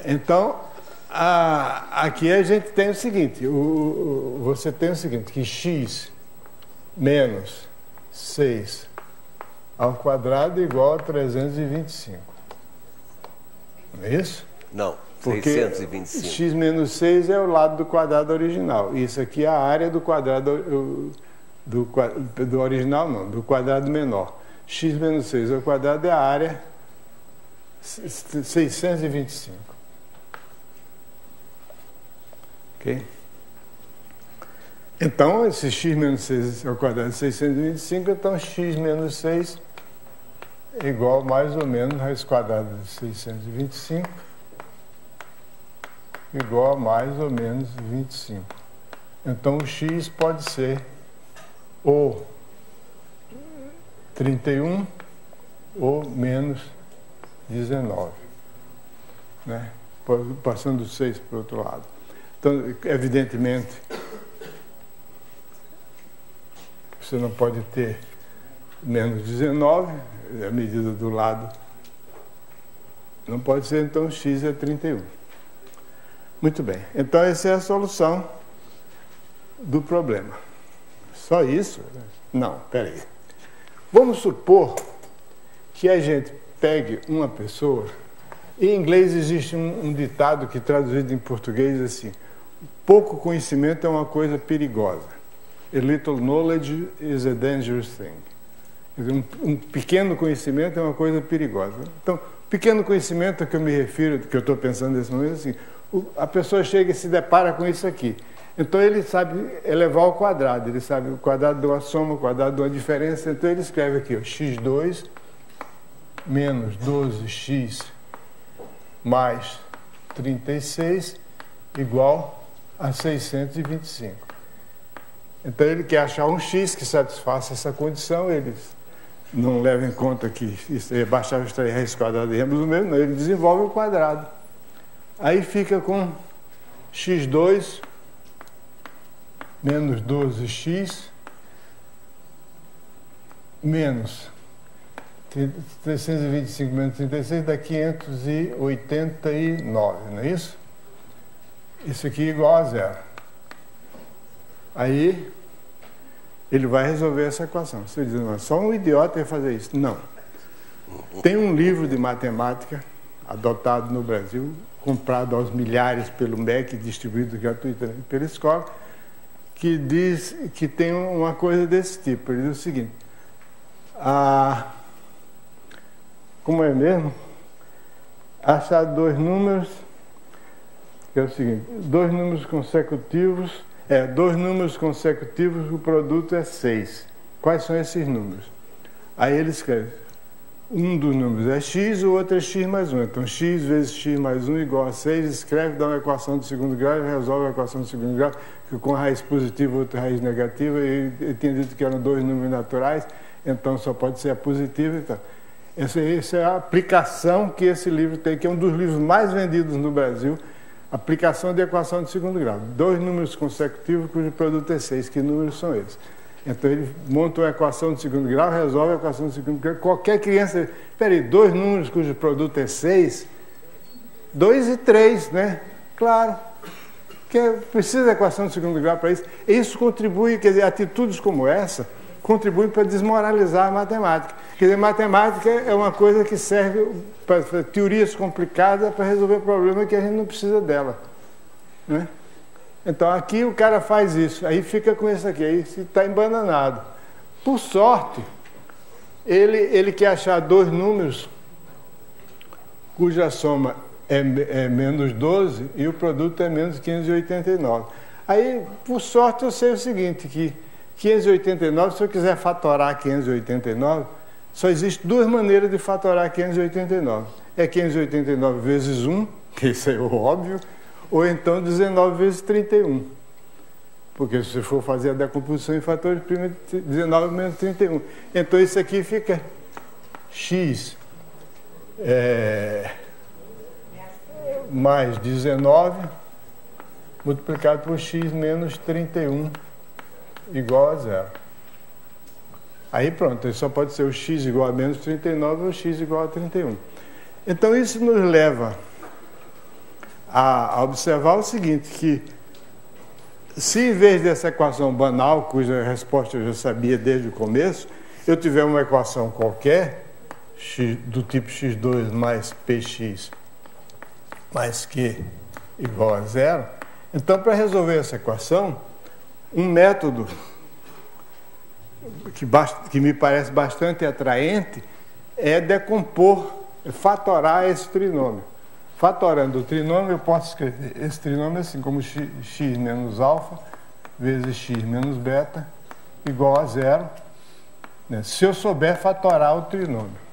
Speaker 2: Então, aqui a gente tem o seguinte, você tem o seguinte, que x menos 6 ao quadrado é igual a 325. Não é isso?
Speaker 1: Não,
Speaker 2: porque
Speaker 1: 625.
Speaker 2: X menos 6 é o lado do quadrado original. Isso aqui é a área do quadrado do original, não, do quadrado menor. X menos 6 ao quadrado é a área 625. Ok? Então, esse x menos 6 ao quadrado é 625, então x menos 6 é igual mais ou menos a raiz quadrada de 625 igual a mais ou menos 25. Então, o x pode ser ou 31 ou menos 19, né? Passando o 6 para o outro lado. Então, evidentemente, você não pode ter menos 19, a medida do lado não pode ser, então x é 31. Muito bem, então essa é a solução do problema. Só isso? Não, peraí. Vamos supor que a gente pegue uma pessoa, em inglês existe um ditado que traduzido em português é assim: pouco conhecimento é uma coisa perigosa. A little knowledge is a dangerous thing. Um pequeno conhecimento é uma coisa perigosa. Então, pequeno conhecimento a que eu me refiro, que eu estou pensando nesse momento, é assim: a pessoa chega e se depara com isso aqui. Então, ele sabe elevar ao quadrado, ele sabe o quadrado de uma soma, o quadrado de uma diferença. Então, ele escreve aqui, ó, x2 menos 12x mais 36 igual a 625. Então, ele quer achar um x que satisfaça essa condição, ele não leva em conta que isso é baixar os 3 raízes quadradas e remos do mesmo, não, ele desenvolve o quadrado. Aí fica com x2 menos 12x menos 325 menos 36 dá 589, não é isso? Isso aqui é igual a zero. Aí ele vai resolver essa equação. Você diz, não, só um idiota ia fazer isso. Não. Tem um livro de matemática adotado no Brasil, comprado aos milhares pelo MEC, distribuído gratuitamente pela escola, que diz que tem uma coisa desse tipo. Ele diz o seguinte: como é mesmo? Achar dois números, que é o seguinte: dois números consecutivos, o produto é 6. Quais são esses números? Aí ele escreve: um dos números é x, o outro é x mais 1. Então, x vezes x mais 1 igual a 6, escreve, dá uma equação de segundo grau e resolve a equação de segundo grau, que com raiz positiva e outra raiz negativa, e ele tinha dito que eram dois números naturais, então só pode ser a positiva. Então, essa é a aplicação que esse livro tem, que é um dos livros mais vendidos no Brasil, aplicação de equação de segundo grau. Dois números consecutivos cujo produto é 6. Que números são esses? Então ele monta uma equação de segundo grau, resolve a equação de segundo grau. Qualquer criança... Peraí, dois números cujo produto é 6? 2 e 3, né? Claro. Porque precisa de equação de segundo grau para isso. E isso contribui, quer dizer, atitudes como essa contribuem para desmoralizar a matemática. Quer dizer, matemática é uma coisa que serve para teorias complicadas para resolver problemas que a gente não precisa dela, né? Então, aqui o cara faz isso, aí fica com isso aqui, aí está embananado. Por sorte, ele quer achar dois números cuja soma é menos 12 e o produto é menos 589. Aí, por sorte, eu sei o seguinte, que 589, se eu quiser fatorar 589, só existe duas maneiras de fatorar 589. É 589 vezes 1, que isso é óbvio, ou então 19 vezes 31. Porque se você for fazer a decomposição em fatores primos, 19 menos 31. Então isso aqui fica x mais 19 multiplicado por x menos 31 igual a zero. Aí pronto, aí só pode ser o x igual a menos 39 ou o x igual a 31. Então isso nos leva a observar o seguinte, que se em vez dessa equação banal, cuja resposta eu já sabia desde o começo, eu tiver uma equação qualquer, do tipo x2 mais px mais q igual a zero, então para resolver essa equação, um método que me parece bastante atraente é fatorar esse trinômio. Fatorando o trinômio, eu posso escrever esse trinômio assim, como x menos alfa vezes x menos beta igual a zero, né? Se eu souber fatorar o trinômio.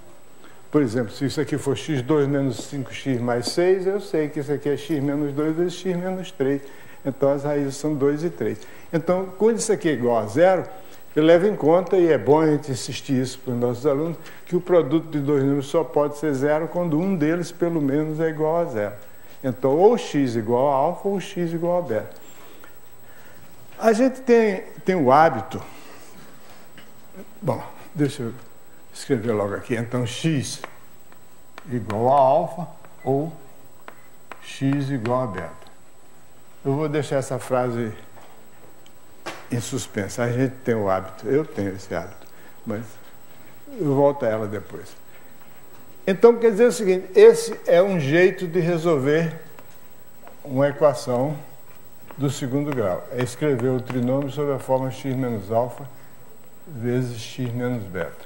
Speaker 2: Por exemplo, se isso aqui for x2 menos 5x mais 6, eu sei que isso aqui é x menos 2 vezes x menos 3. Então, as raízes são 2 e 3. Então, quando isso aqui é igual a zero, eu levo em conta, e é bom a gente insistir isso para os nossos alunos, que o produto de dois números só pode ser zero quando um deles, pelo menos, é igual a zero. Então, ou x igual a alfa ou x igual a beta. A gente tem o hábito... Bom, deixa eu escrever logo aqui. Então, x igual a alfa ou x igual a beta. Eu vou deixar essa frase em suspenso. A gente tem o hábito, eu tenho esse hábito, mas eu volto a ela depois. Então, quer dizer o seguinte, esse é um jeito de resolver uma equação do segundo grau. É escrever o trinômio sob a forma x menos alfa vezes x menos beta,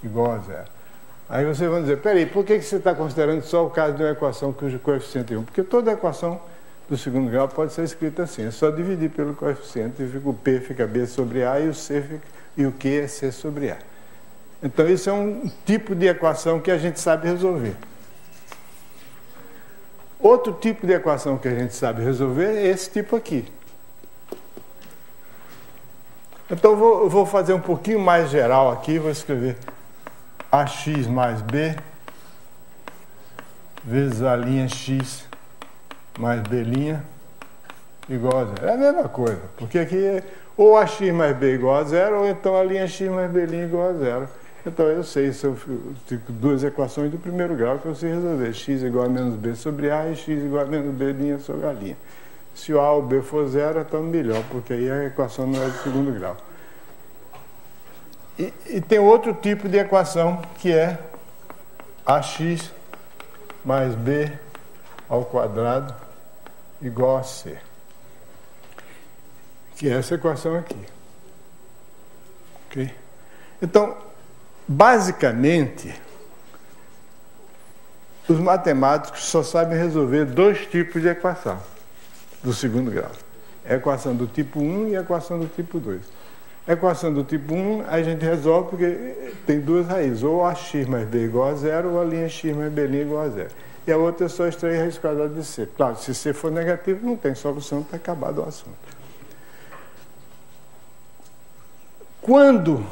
Speaker 2: igual a zero. Aí vocês vão dizer, peraí, por que você está considerando só o caso de uma equação cujo coeficiente é 1? Porque toda equação do segundo grau pode ser escrita assim, é só dividir pelo coeficiente, e o P fica B sobre A e o Q é C sobre A. Então isso é um tipo de equação que a gente sabe resolver. Outro tipo de equação que a gente sabe resolver é esse tipo aqui. Então eu vou fazer um pouquinho mais geral aqui, vou escrever AX mais B vezes a linha X mais B' igual a zero. É a mesma coisa, porque aqui é ou AX mais B igual a zero, ou então a linha X mais B' igual a zero. Então eu sei, se eu tenho duas equações do primeiro grau que eu sei resolver. X igual a menos B sobre A e X igual a menos B' sobre a linha. Se o A ou B for zero, então melhor, porque aí a equação não é do segundo grau. E tem outro tipo de equação, que é AX mais B ao quadrado igual a C. Que é essa equação aqui. Ok? Então, basicamente, os matemáticos só sabem resolver dois tipos de equação do segundo grau. A equação do tipo 1 e a equação do tipo 2. A equação do tipo 1 a gente resolve porque tem duas raízes, ou AX mais B igual a zero, ou a linha X mais B' igual a zero. E a outra é só extrair a raiz quadrada de C. Claro, se C for negativo, não tem solução, está acabado o assunto. Quando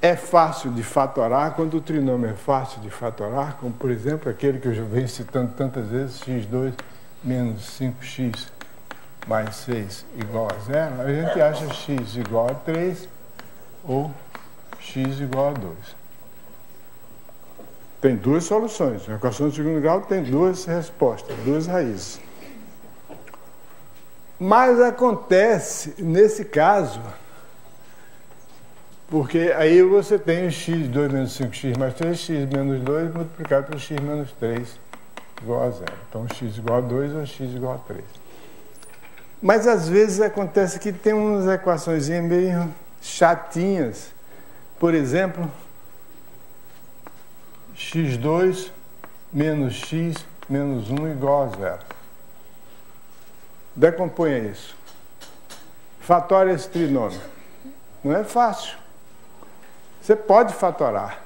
Speaker 2: é fácil de fatorar, quando o trinômio é fácil de fatorar, como por exemplo aquele que eu já venho citando tantas vezes, x2 menos 5x mais 6 igual a zero, a gente acha x igual a 3 ou x igual a 2. Tem duas soluções. A equação do segundo grau tem duas respostas, duas raízes. Mas acontece, nesse caso, porque aí você tem o x2 menos 5x mais 3, x menos 2 multiplicado por x menos 3 igual a zero. Então, x igual a 2 ou x igual a 3. Mas, às vezes, acontece que tem umas equações meio chatinhas. Por exemplo, x2 menos x menos 1 igual a 0. Decomponha isso. Fatora esse trinômio. Não é fácil. Você pode fatorar.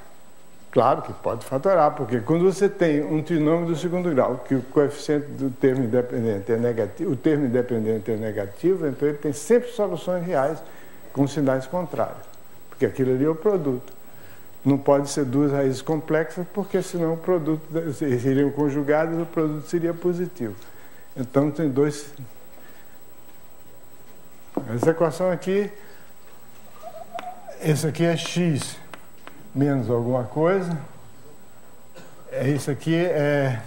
Speaker 2: Claro que pode fatorar, porque quando você tem um trinômio do segundo grau, que o coeficiente do termo independente é negativo, o termo independente é negativo, então ele tem sempre soluções reais com sinais contrários, porque aquilo ali é o produto. Não pode ser duas raízes complexas, porque senão o produto seriam conjugados e o produto seria positivo. Então tem dois. Essa equação aqui, esse aqui é x menos alguma coisa. Isso aqui é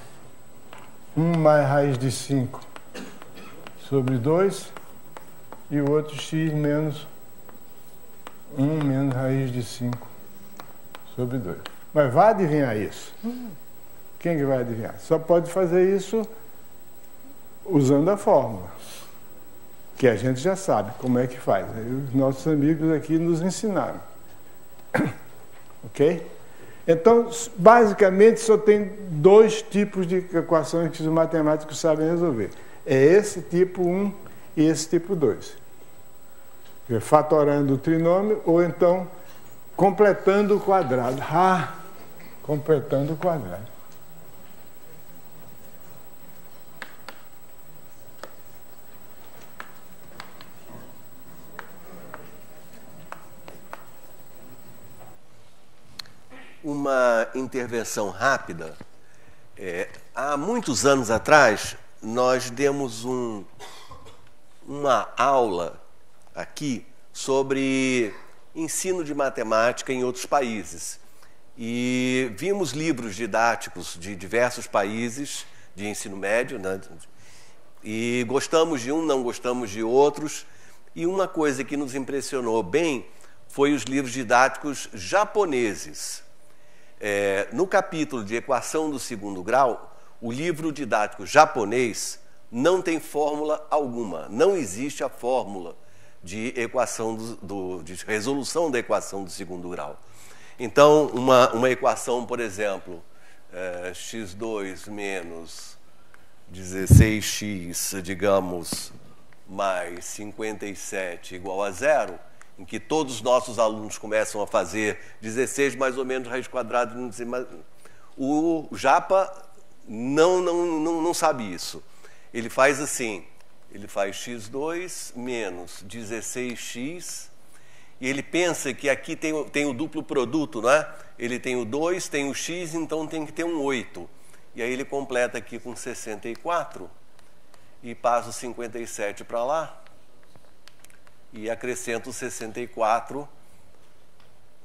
Speaker 2: 1 mais raiz de 5 sobre 2, e o outro x menos 1 menos raiz de 5 sobre 2. Mas vai adivinhar isso? Quem que vai adivinhar? Só pode fazer isso usando a fórmula, que a gente já sabe como é que faz. Os nossos amigos aqui nos ensinaram. Ok? Então, basicamente, só tem dois tipos de equações que os matemáticos sabem resolver. É esse tipo 1 e esse tipo 2. Fatorando o trinômio ou então completando o quadrado. Completando o quadrado.
Speaker 1: Uma intervenção rápida. Há muitos anos atrás, nós demos uma aula aqui sobre ensino de matemática em outros países. E vimos livros didáticos de diversos países de ensino médio, né? E gostamos de um, não gostamos de outros. E uma coisa que nos impressionou bem foi os livros didáticos japoneses. No capítulo de equação do segundo grau, o livro didático japonês não tem fórmula alguma. Não existe a fórmula de equação de resolução da equação do segundo grau. Então, uma equação, por exemplo, x2 menos 16x, digamos, mais 57 igual a 0, em que todos os nossos alunos começam a fazer 16 mais ou menos raiz quadrada. O Japa não sabe isso. Ele faz assim, ele faz x2 menos 16x, e ele pensa que aqui tem o duplo produto, não é? Ele tem o 2, tem o x, então tem que ter um 8. E aí ele completa aqui com 64 e passa o 57 para lá. E acrescenta o 64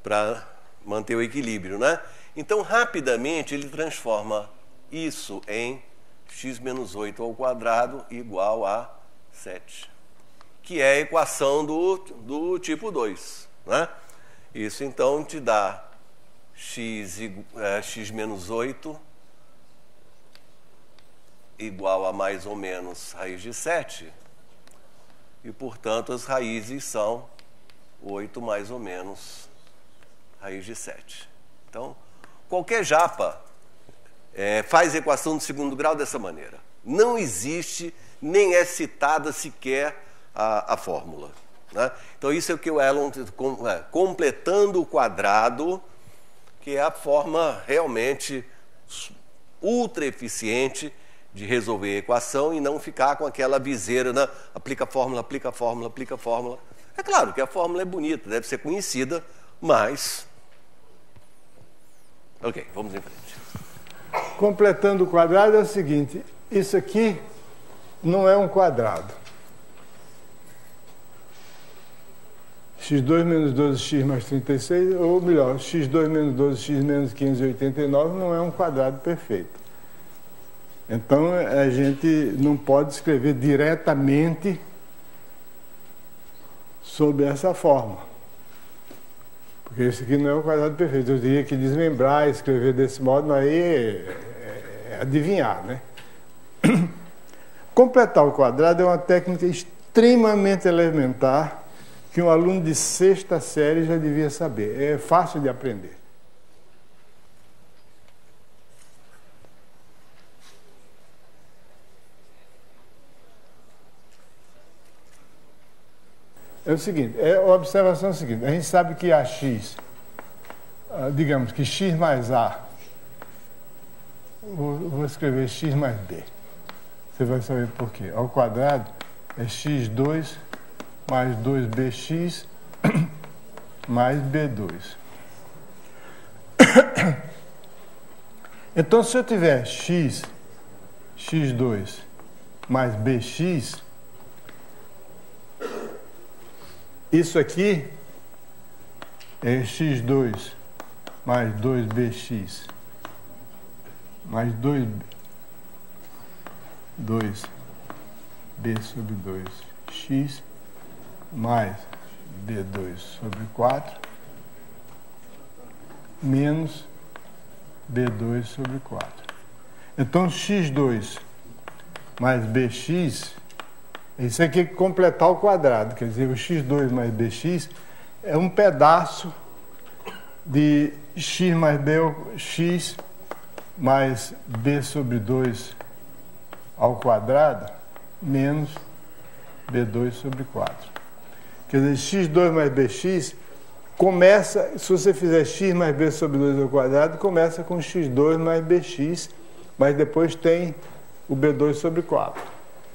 Speaker 1: para manter o equilíbrio, né? Então, rapidamente, ele transforma isso em x menos 8 ao quadrado igual a 7, que é a equação do tipo 2, né? Isso, então, te dá x menos 8 igual a mais ou menos raiz de 7. E, portanto, as raízes são 8 mais ou menos raiz de 7. Então, qualquer japa faz equação do segundo grau dessa maneira. Não existe, nem é citada sequer a fórmula, né? Então, isso é o que o Elon, completando o quadrado, que é a forma realmente ultra eficiente de resolver a equação e não ficar com aquela viseira, né? Aplica a fórmula, aplica a fórmula, aplica a fórmula. É claro que a fórmula é bonita, deve ser conhecida, mas... Ok, vamos em frente.
Speaker 2: Completando o quadrado é o seguinte, isso aqui não é um quadrado. x2 menos 12x mais 36, ou melhor, x2 menos 12x menos 589 não é um quadrado perfeito. Então, a gente não pode escrever diretamente sob essa forma. Porque isso aqui não é um quadrado perfeito. Eu teria que desmembrar, escrever desse modo, aí é adivinhar, né? Completar o quadrado é uma técnica extremamente elementar que um aluno de 6ª série já devia saber. É fácil de aprender. é o seguinte, a observação é a seguinte, a gente sabe que AX, digamos que X mais A, vou escrever X mais B. Você vai saber por quê. Ao quadrado é X2 mais 2BX mais B2. Então, se eu tiver X2 mais BX, isso aqui é X2 mais 2BX mais 2B sobre 2x mais B2 sobre 4 menos B2 sobre 4. Então, X2 mais BX, isso aqui é completar o quadrado, quer dizer, o X2 mais BX é um pedaço de X mais B, X mais B sobre 2 ao quadrado menos B2 sobre 4. Quer dizer, X2 mais BX começa, se você fizer X mais B sobre 2 ao quadrado, começa com X2 mais BX, mas depois tem o B2 sobre 4.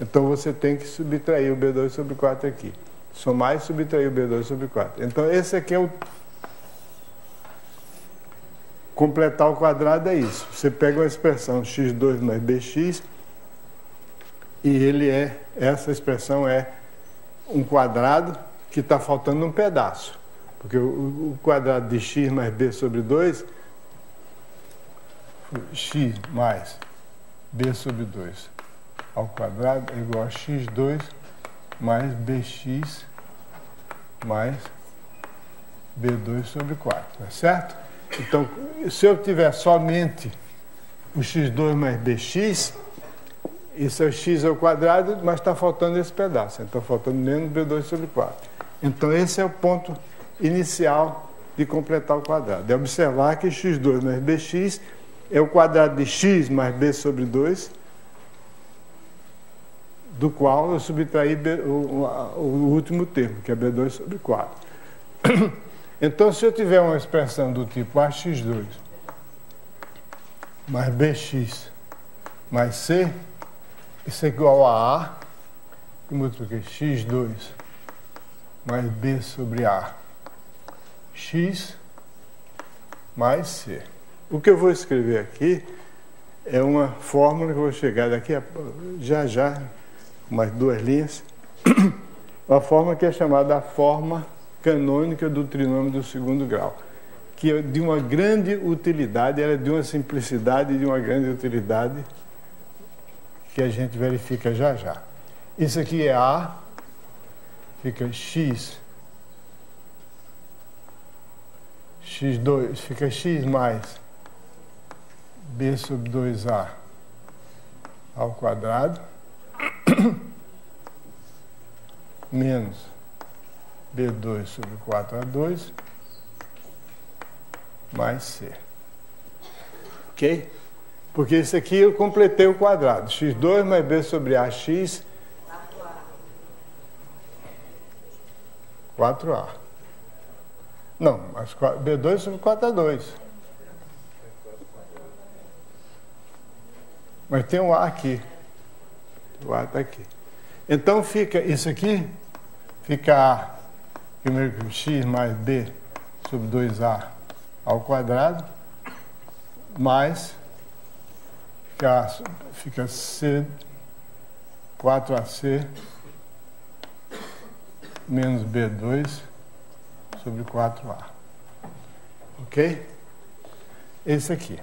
Speaker 2: Então você tem que subtrair o B2 sobre 4 aqui. Somar e subtrair o B2 sobre 4. Então esse aqui é o... Completar o quadrado é isso. Você pega uma expressão X2 mais BX e ele é, essa expressão é um quadrado que está faltando um pedaço. Porque o quadrado de X mais B sobre 2, X mais B sobre 2 ao quadrado é igual a X2 mais BX mais B2 sobre 4, tá certo? Então, se eu tiver somente o X2 mais BX, isso é o X ao quadrado, mas está faltando esse pedaço. Então, faltando menos B2 sobre 4. Então, esse é o ponto inicial de completar o quadrado. É observar que X2 mais BX é o quadrado de X mais B sobre 2, do qual eu subtraí o último termo, que é B2 sobre 4. Então, se eu tiver uma expressão do tipo AX2 mais BX mais C, isso é igual a A, que multiplica X2 mais B sobre A, X mais C. O que eu vou escrever aqui é uma fórmula que eu vou chegar daqui já, mais 2 linhas, uma fórmula que é chamada a forma canônica do trinômio do segundo grau, que é de uma grande utilidade, ela é de uma simplicidade e de uma grande utilidade que a gente verifica já. Isso aqui é A, fica X2, fica X mais B sobre 2A ao quadrado, menos B2 sobre 4A2 mais C. Ok? Porque isso aqui eu completei o quadrado. X2 mais B sobre AX 4A. Não, mas B2 sobre 4A2. Mas tem um A aqui. O A está aqui. Então fica isso aqui, fica A, primeiro que X mais B sobre 2A ao quadrado, mais fica C, 4AC menos B2 sobre 4A. Ok? Esse aqui.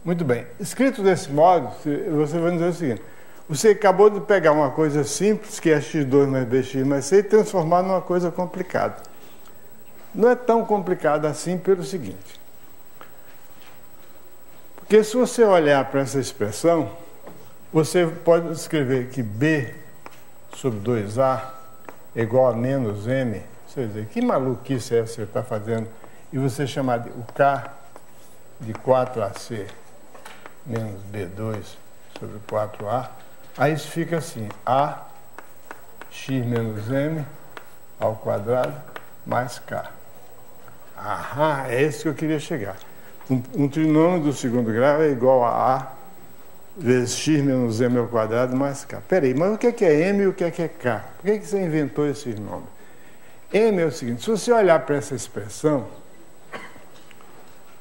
Speaker 2: Muito bem. Escrito desse modo, você vai dizer o seguinte: você acabou de pegar uma coisa simples, que é X2 mais BX mais C, e transformar numa coisa complicada. Não é tão complicado assim pelo seguinte. Porque se você olhar para essa expressão, você pode escrever que B sobre 2A é igual a menos M. Você dizer, que maluquice é essa que você está fazendo? E você chamar de o K de 4AC menos B2 sobre 4A. Aí isso fica assim, A, X menos M, ao quadrado mais K. Aham, é isso que eu queria chegar. Um trinômio do segundo grau é igual a A vezes x menos m ao quadrado mais K. Peraí, mas o que é M e o que é K? Por que você inventou esses nomes? M é o seguinte, se você olhar para essa expressão,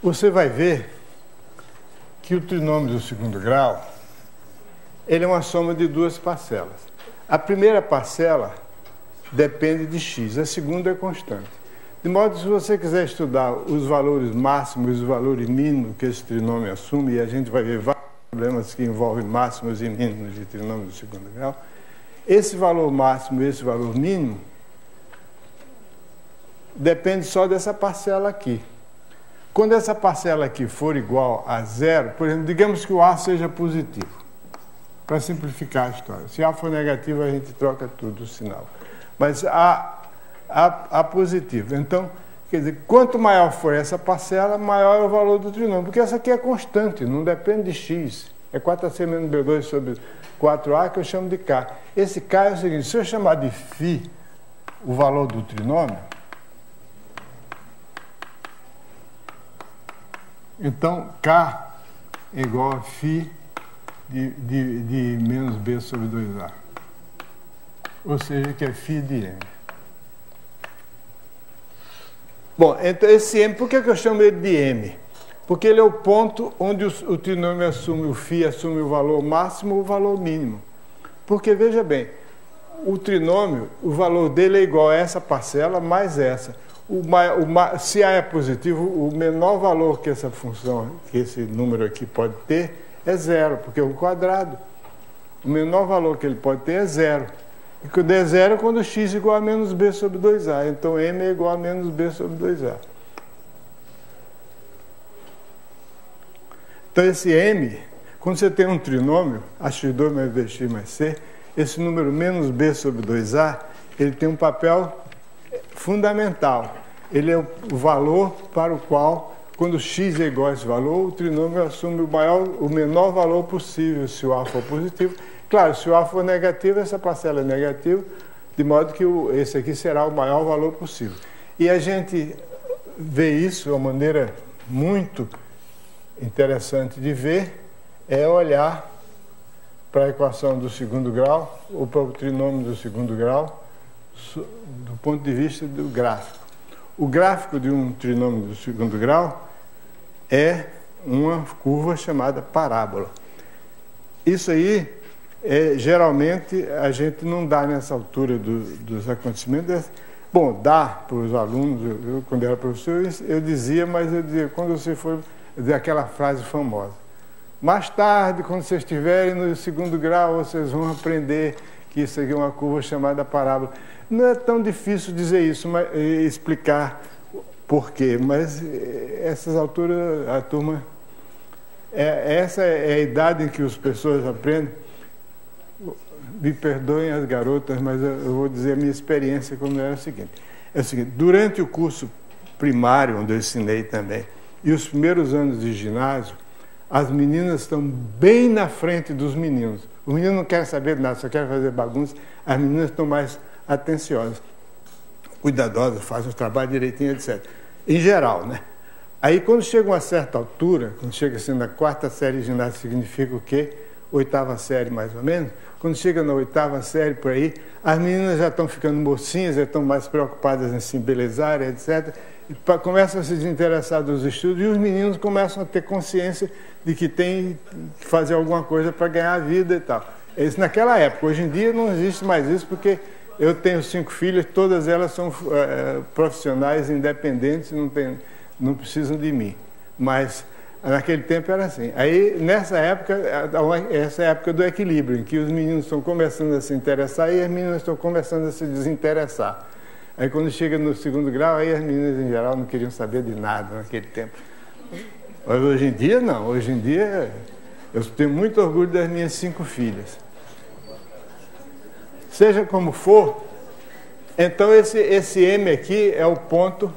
Speaker 2: você vai ver que o trinômio do segundo grau, ele é uma soma de duas parcelas. A primeira parcela depende de x, a segunda é constante. De modo que se você quiser estudar os valores máximos e os valores mínimos que esse trinômio assume, e a gente vai ver vários problemas que envolvem máximos e mínimos de trinômio do segundo grau, esse valor máximo e esse valor mínimo depende só dessa parcela aqui. Quando essa parcela aqui for igual a zero, por exemplo, digamos que o A seja positivo, para simplificar a história. Se A for negativo, a gente troca tudo o sinal. Mas A positivo. Então, quer dizer, quanto maior for essa parcela, maior é o valor do trinômio, porque essa aqui é constante, não depende de x. É 4ac menos b2 sobre 4a que eu chamo de k. Esse k é o seguinte, se eu chamar de φ o valor do trinômio, então k é igual a φ de menos b sobre 2a. Ou seja, que é φ de m. Bom, então esse m, por que eu chamo ele de m? Porque ele é o ponto onde o trinômio assume, o φ assume o valor máximo ou o valor mínimo. Porque, veja bem, o trinômio, o valor dele é igual a essa parcela mais essa. Se A é positivo, o menor valor que essa função, que esse número aqui pode ter, é zero, porque é um quadrado. O menor valor que ele pode ter é zero. E quando é zero, quando x é igual a menos b sobre 2a. Então, m é igual a menos b sobre 2a. Então, esse m, quando você tem um trinômio, x2 mais bx mais c, esse número menos b sobre 2a, ele tem um papel fundamental. Ele é o valor para o qual, quando x é igual a esse valor, o trinômio assume o menor valor possível, se o a for positivo. Claro, se o A for negativo, essa parcela é negativa, de modo que esse aqui será o maior valor possível. E a gente vê isso de uma maneira muito interessante de ver, é olhar para a equação do segundo grau, ou para o trinômio do segundo grau, do ponto de vista do gráfico. O gráfico de um trinômio do segundo grau é uma curva chamada parábola. Isso aí, geralmente, a gente não dá nessa altura dos acontecimentos. Bom, dá para os alunos, eu, quando era professor, eu dizia, mas eu dizia, quando você for, dizer aquela frase famosa. Mais tarde, quando vocês estiverem no segundo grau, vocês vão aprender que isso aqui é uma curva chamada parábola. Não é tão difícil dizer isso, mas, explicar por quê, mas essas alturas, a turma... essa é a idade em que as pessoas aprendem. Me perdoem as garotas, mas eu vou dizer a minha experiência como era o seguinte. É o seguinte, durante o curso primário, onde eu ensinei também, e os primeiros anos de ginásio, as meninas estão bem na frente dos meninos. Os meninos não querem saber de nada, só querem fazer bagunça. As meninas estão mais atenciosas, cuidadosas, fazem o trabalho direitinho, etc. Em geral, né? Aí, quando chega uma certa altura, quando chega assim na quarta série de ginásio, significa o quê? Oitava série, mais ou menos. Quando chega na oitava série, por aí, as meninas já estão ficando mocinhas, já estão mais preocupadas em se embelezar, etc. E começam a se desinteressar dos estudos e os meninos começam a ter consciência de que tem que fazer alguma coisa para ganhar a vida e tal. Isso naquela época. Hoje em dia não existe mais isso, porque eu tenho 5 filhas, todas elas são profissionais independentes, não precisam de mim. Mas naquele tempo era assim. Aí, nessa época, essa é a época do equilíbrio, em que os meninos estão começando a se interessar e as meninas estão começando a se desinteressar. Aí, quando chega no segundo grau, aí as meninas, em geral, não queriam saber de nada naquele tempo. Mas hoje em dia, não. Hoje em dia, eu tenho muito orgulho das minhas 5 filhas. Seja como for, então esse M aqui é o ponto...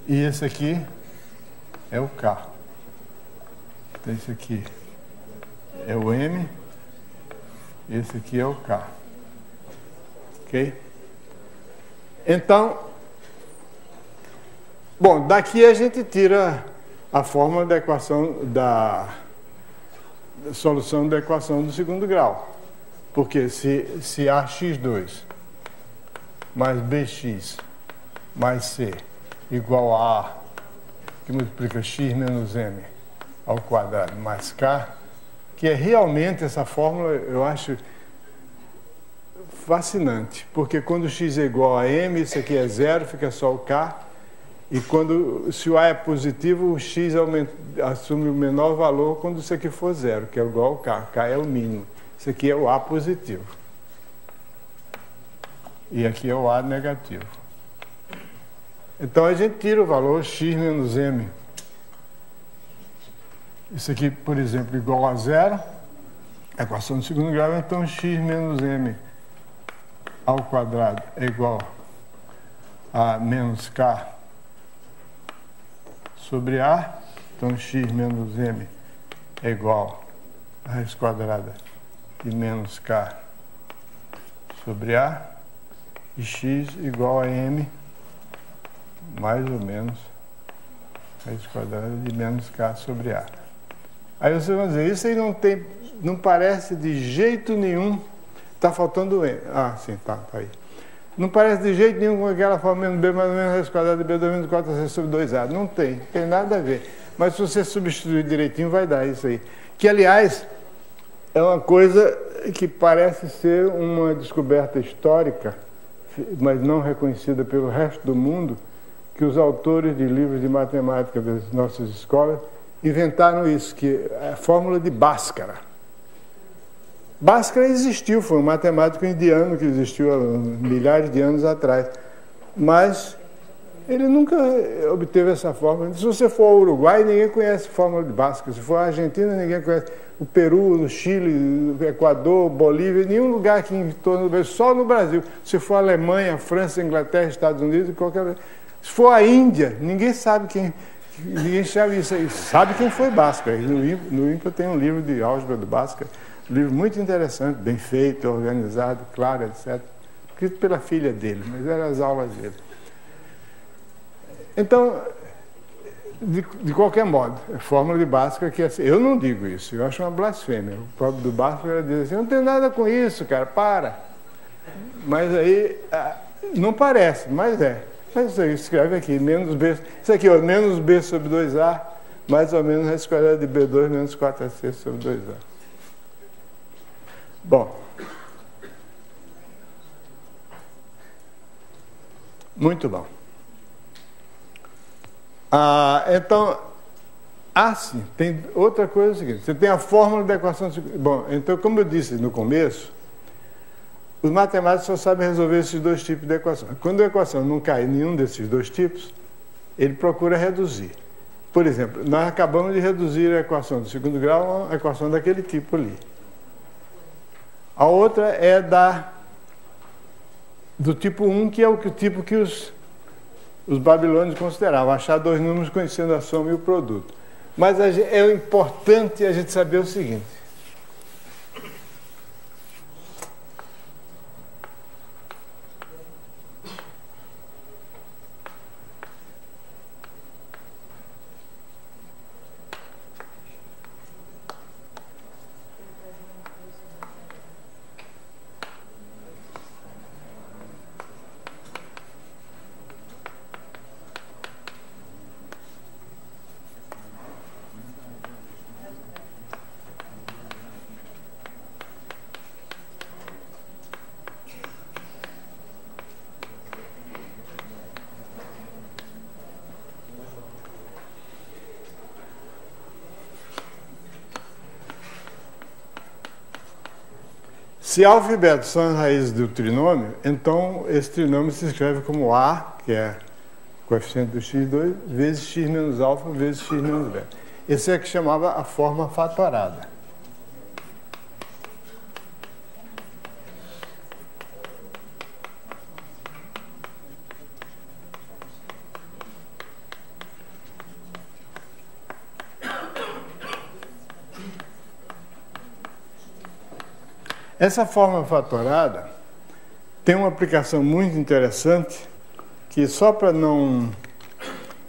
Speaker 2: E esse aqui é o K. Então, esse aqui é o M, Esse aqui é o K. Ok? Então, bom, daqui a gente tira a fórmula da equação da solução da equação do segundo grau. Porque se ax2 mais bx mais c igual a A, que multiplica x menos m ao quadrado mais k, que é realmente essa fórmula, eu acho fascinante, porque quando x é igual a m, isso aqui é zero, fica só o k, e se o a é positivo, o x assume o menor valor quando isso aqui for zero, que é igual ao k. K é o mínimo. Isso aqui é o a positivo. E aqui é o a negativo. Então a gente tira o valor x menos m. Isso aqui, por exemplo, igual a zero, a equação do segundo grau, então x menos m ao quadrado é igual a menos k sobre a. Então x menos m é igual a raiz quadrada de menos k sobre a. E x igual a m mais ou menos raiz quadrada de menos k sobre a. Aí vocês vão dizer, isso aí não parece de jeito nenhum, está faltando m. Ah, sim, tá aí. Não parece de jeito nenhum com aquela forma menos b mais ou menos raiz quadrada de b2 menos 4ac sobre 2a. Não tem nada a ver. Mas se você substituir direitinho, vai dar isso aí. Que, aliás, é uma coisa que parece ser uma descoberta histórica, mas não reconhecida pelo resto do mundo, que os autores de livros de matemática das nossas escolas inventaram isso, que é a fórmula de Bhaskara. Bhaskara existiu, foi um matemático indiano que existiu há milhares de anos atrás, mas ele nunca obteve essa fórmula. Se você for ao Uruguai, ninguém conhece a fórmula de Bhaskara. Se for à Argentina, ninguém conhece. O Peru, o Chile, o Equador, Bolívia, nenhum lugar aqui em torno do Brasil, só no Brasil. Se for à Alemanha, França, Inglaterra, Estados Unidos, qualquer lugar. Se for à Índia, ninguém sabe isso aí. Sabe quem foi Bhaskara. No INPA tem um livro de álgebra do Bhaskara, um livro muito interessante, bem feito, organizado, claro, etc. Escrito pela filha dele, mas eram as aulas dele. Então, de qualquer modo, a fórmula de Bhaskara que é assim. Eu não digo isso, eu acho uma blasfêmia. O próprio do Bhaskara diz assim, não tem nada com isso, cara, para. Mas aí, não parece, mas é. Mas isso aí, escreve aqui, menos b, isso aqui, ó, menos b sobre 2a, mais ou menos raiz quadrada de b2 menos 4ac sobre 2a. Bom. Muito bom. Então, sim, tem outra coisa seguinte. Você tem a fórmula da equação. Bom, então, como eu disse no começo, os matemáticos só sabem resolver esses dois tipos de equação. Quando a equação não cai em nenhum desses dois tipos, ele procura reduzir. Por exemplo, nós acabamos de reduzir a equação do segundo grau a uma equação daquele tipo ali. A outra é do tipo 1, que é o tipo que os babilônios consideravam, achar dois números conhecendo a soma e o produto. Mas é importante a gente saber o seguinte. Se alfa e beta são as raízes do trinômio, então esse trinômio se escreve como A, que é o coeficiente do x2, vezes x menos alfa, vezes x menos beta. Esse é que chamava a forma fatorada. Essa forma fatorada tem uma aplicação muito interessante, que só para não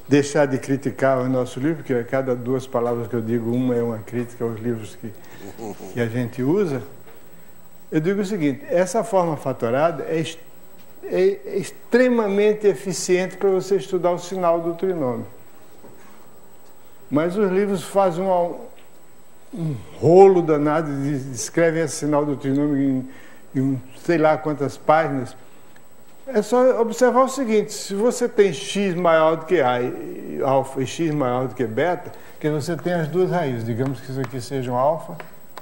Speaker 2: deixar de criticar o nosso livro, porque a cada 2 palavras que eu digo, uma é uma crítica aos livros que a gente usa, eu digo o seguinte: essa forma fatorada é extremamente eficiente para você estudar o sinal do trinômio. Mas os livros fazem um rolo danado, descrevem esse sinal do trinômio em sei lá quantas páginas. É só observar o seguinte: se você tem x maior do que alfa e x maior do que beta, que você tem as 2 raízes, digamos que isso aqui sejam alfa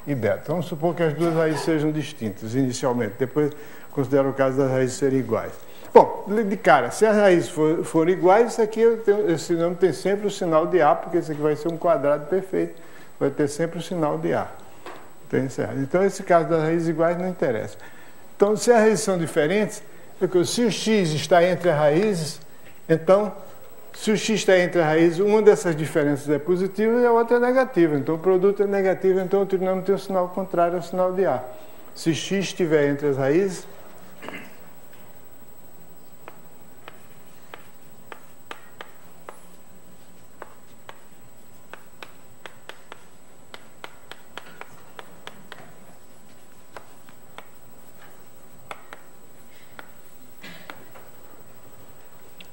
Speaker 2: e beta. Vamos supor que as 2 raízes sejam distintas inicialmente, depois considera o caso das raízes serem iguais. Bom, de cara, se as raízes forem iguais, isso aqui, esse nome tem sempre o sinal de A, porque esse aqui vai ser um quadrado perfeito, vai ter sempre o sinal de A. Então, esse caso das raízes iguais não interessa. Então, se as raízes são diferentes, se o x está entre as raízes, então, se o x está entre as raízes, uma dessas diferenças é positiva e a outra é negativa. Então, o produto é negativo, então o trinômio tem um sinal contrário ao sinal de A. Se x estiver entre as raízes,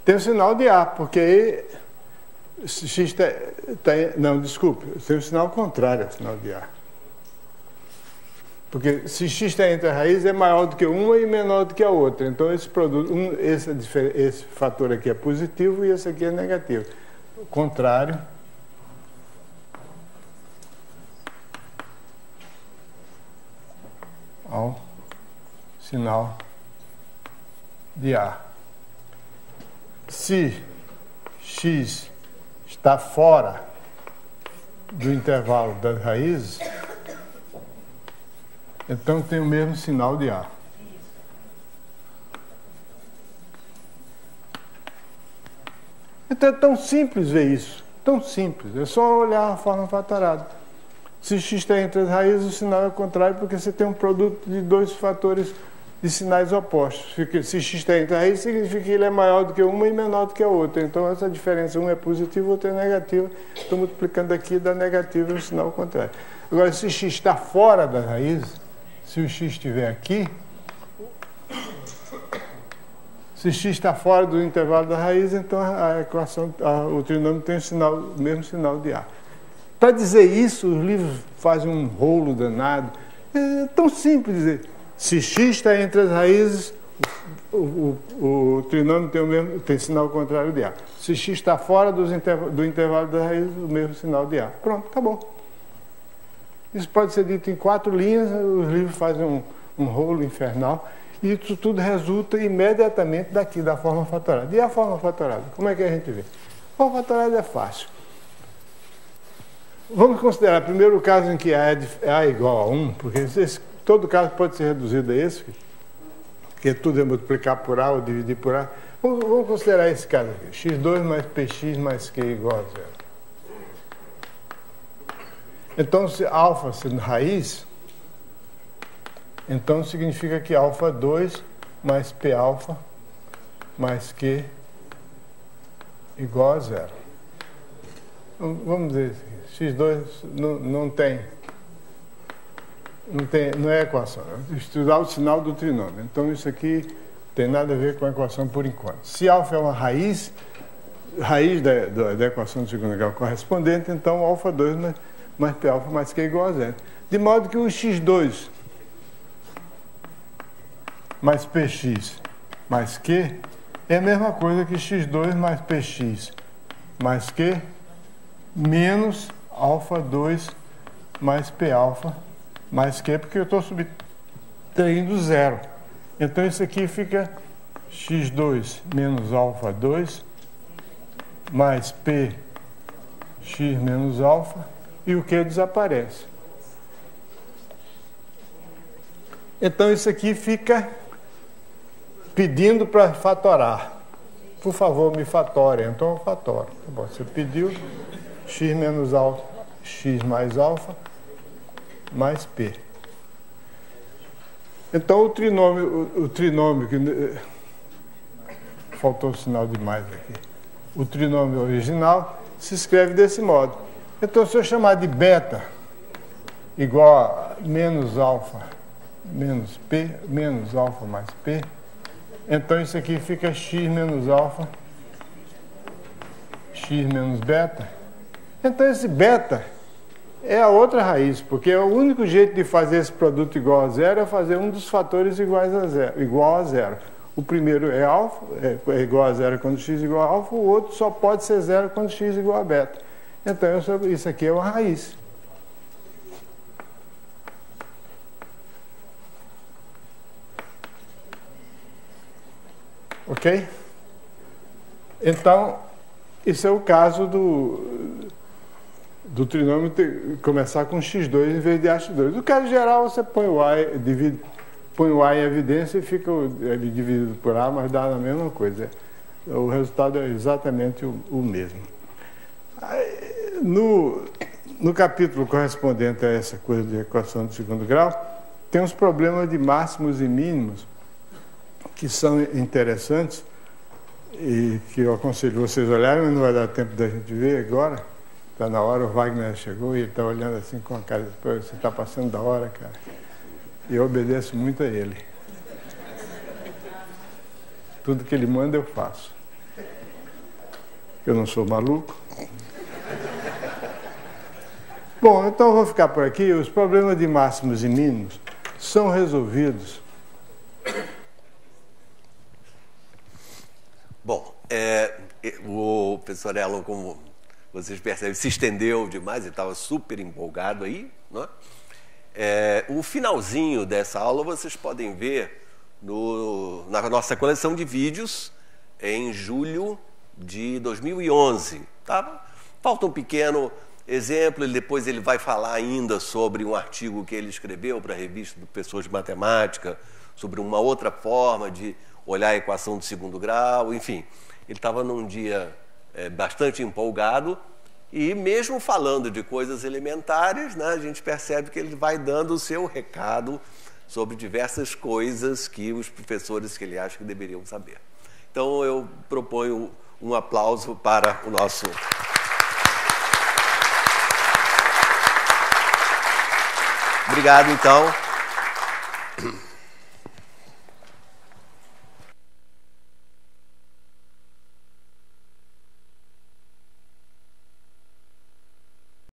Speaker 2: tem o sinal de A, porque aí x não, desculpe, tem o sinal contrário ao sinal de A. Porque se x está entre as raízes é maior do que uma e menor do que a outra. Então esse produto, esse fator aqui é positivo e esse aqui é negativo. O contrário ao sinal de A. Se x está fora do intervalo das raízes, então tem o mesmo sinal de A. Então é tão simples ver isso, tão simples. É só olhar a forma fatorada. Se x está entre as raízes, o sinal é contrário, porque você tem um produto de 2 fatores de sinais opostos. Se x está entre as raízes, significa que ele é maior do que uma e menor do que a outra. Então essa diferença, um é positivo, o outro é negativo. Estou multiplicando aqui, dá negativo e o sinal contrário. Agora, se x está fora das raízes, se o x estiver aqui, se x está fora do intervalo da raiz, então a equação, o trinômio tem o mesmo sinal de A. Para dizer isso, os livros fazem um rolo danado. É tão simples dizer. Se x está entre as raízes, o trinômio tem sinal contrário de A. Se x está fora do intervalo das raízes, o mesmo sinal de A. Pronto, acabou. Isso pode ser dito em 4 linhas, os livros fazem um rolo infernal, e isso tudo resulta imediatamente daqui, da forma fatorada. E a forma fatorada? Como é que a gente vê? A forma fatorada é fácil. Vamos considerar primeiro o caso em que A é igual a 1, porque todo caso pode ser reduzido a esse, porque tudo é multiplicar por A ou dividir por A. Vamos considerar esse caso aqui. x2 mais px mais q igual a 0. Então, se alfa sendo raiz, então significa que alfa 2 mais p alfa mais q igual a 0. Vamos dizer x2 não é equação, é estudar o sinal do trinômio. Então isso aqui tem nada a ver com a equação por enquanto. Se alfa é uma raiz da equação do segundo grau correspondente, então alfa 2 mais p alfa mais q igual a 0. De modo que o x2 mais px mais q é a mesma coisa que x2 mais px mais q menos alfa 2 mais p alfa mais q, porque eu estou subtraindo 0. Então isso aqui fica x2 menos alfa 2 mais px menos alfa, e o q desaparece. Então isso aqui fica pedindo para fatorar. Por favor, me fatore. Então eu fatoro. Tá bom, você pediu x menos alfa, x mais alfa mais p. Então, o trinômio que faltou o sinal demais aqui. O trinômio original se escreve desse modo. Então, se eu chamar de beta igual a menos alfa menos P, menos alfa mais P, então isso aqui fica x menos alfa, x menos beta. Então, esse beta é a outra raiz, porque o único jeito de fazer esse produto igual a zero é fazer um dos fatores igual a zero. O primeiro é alfa, é igual a zero quando x é igual a alfa, o outro só pode ser zero quando x é igual a beta. Então, isso aqui é uma raiz. Ok? Então, isso é o caso do trinômio começar com x2 em vez de x2. No caso geral, você põe o a, põe o a em evidência e fica ele dividido por a, mas dá a mesma coisa. O resultado é exatamente o mesmo. No capítulo correspondente a essa coisa de equação de segundo grau, tem uns problemas de máximos e mínimos que são interessantes e que eu aconselho vocês olharem, mas não vai dar tempo da gente ver agora. Está na hora, o Wagner chegou e ele está olhando assim com a cara, você está passando da hora, cara. E eu obedeço muito a ele. Tudo que ele manda eu faço. Eu não sou maluco. Bom, então eu vou ficar por aqui. Os problemas de máximos e mínimos são resolvidos.
Speaker 1: Bom, o professor Elon, como vocês percebem, se estendeu demais, ele estava super empolgado aí, não é? O finalzinho dessa aula vocês podem ver na nossa coleção de vídeos em julho de 2011. Tá? Falta um pequeno exemplo, depois ele vai falar ainda sobre um artigo que ele escreveu para a revista do Pessoas de Matemática, sobre uma outra forma de olhar a equação de segundo grau, enfim. Ele estava num dia bastante empolgado e mesmo falando de coisas elementares, né, a gente percebe que ele vai dando o seu recado sobre diversas coisas que os professores que ele acha que deveriam saber. Então, eu proponho um aplauso para o nosso... Obrigado, então.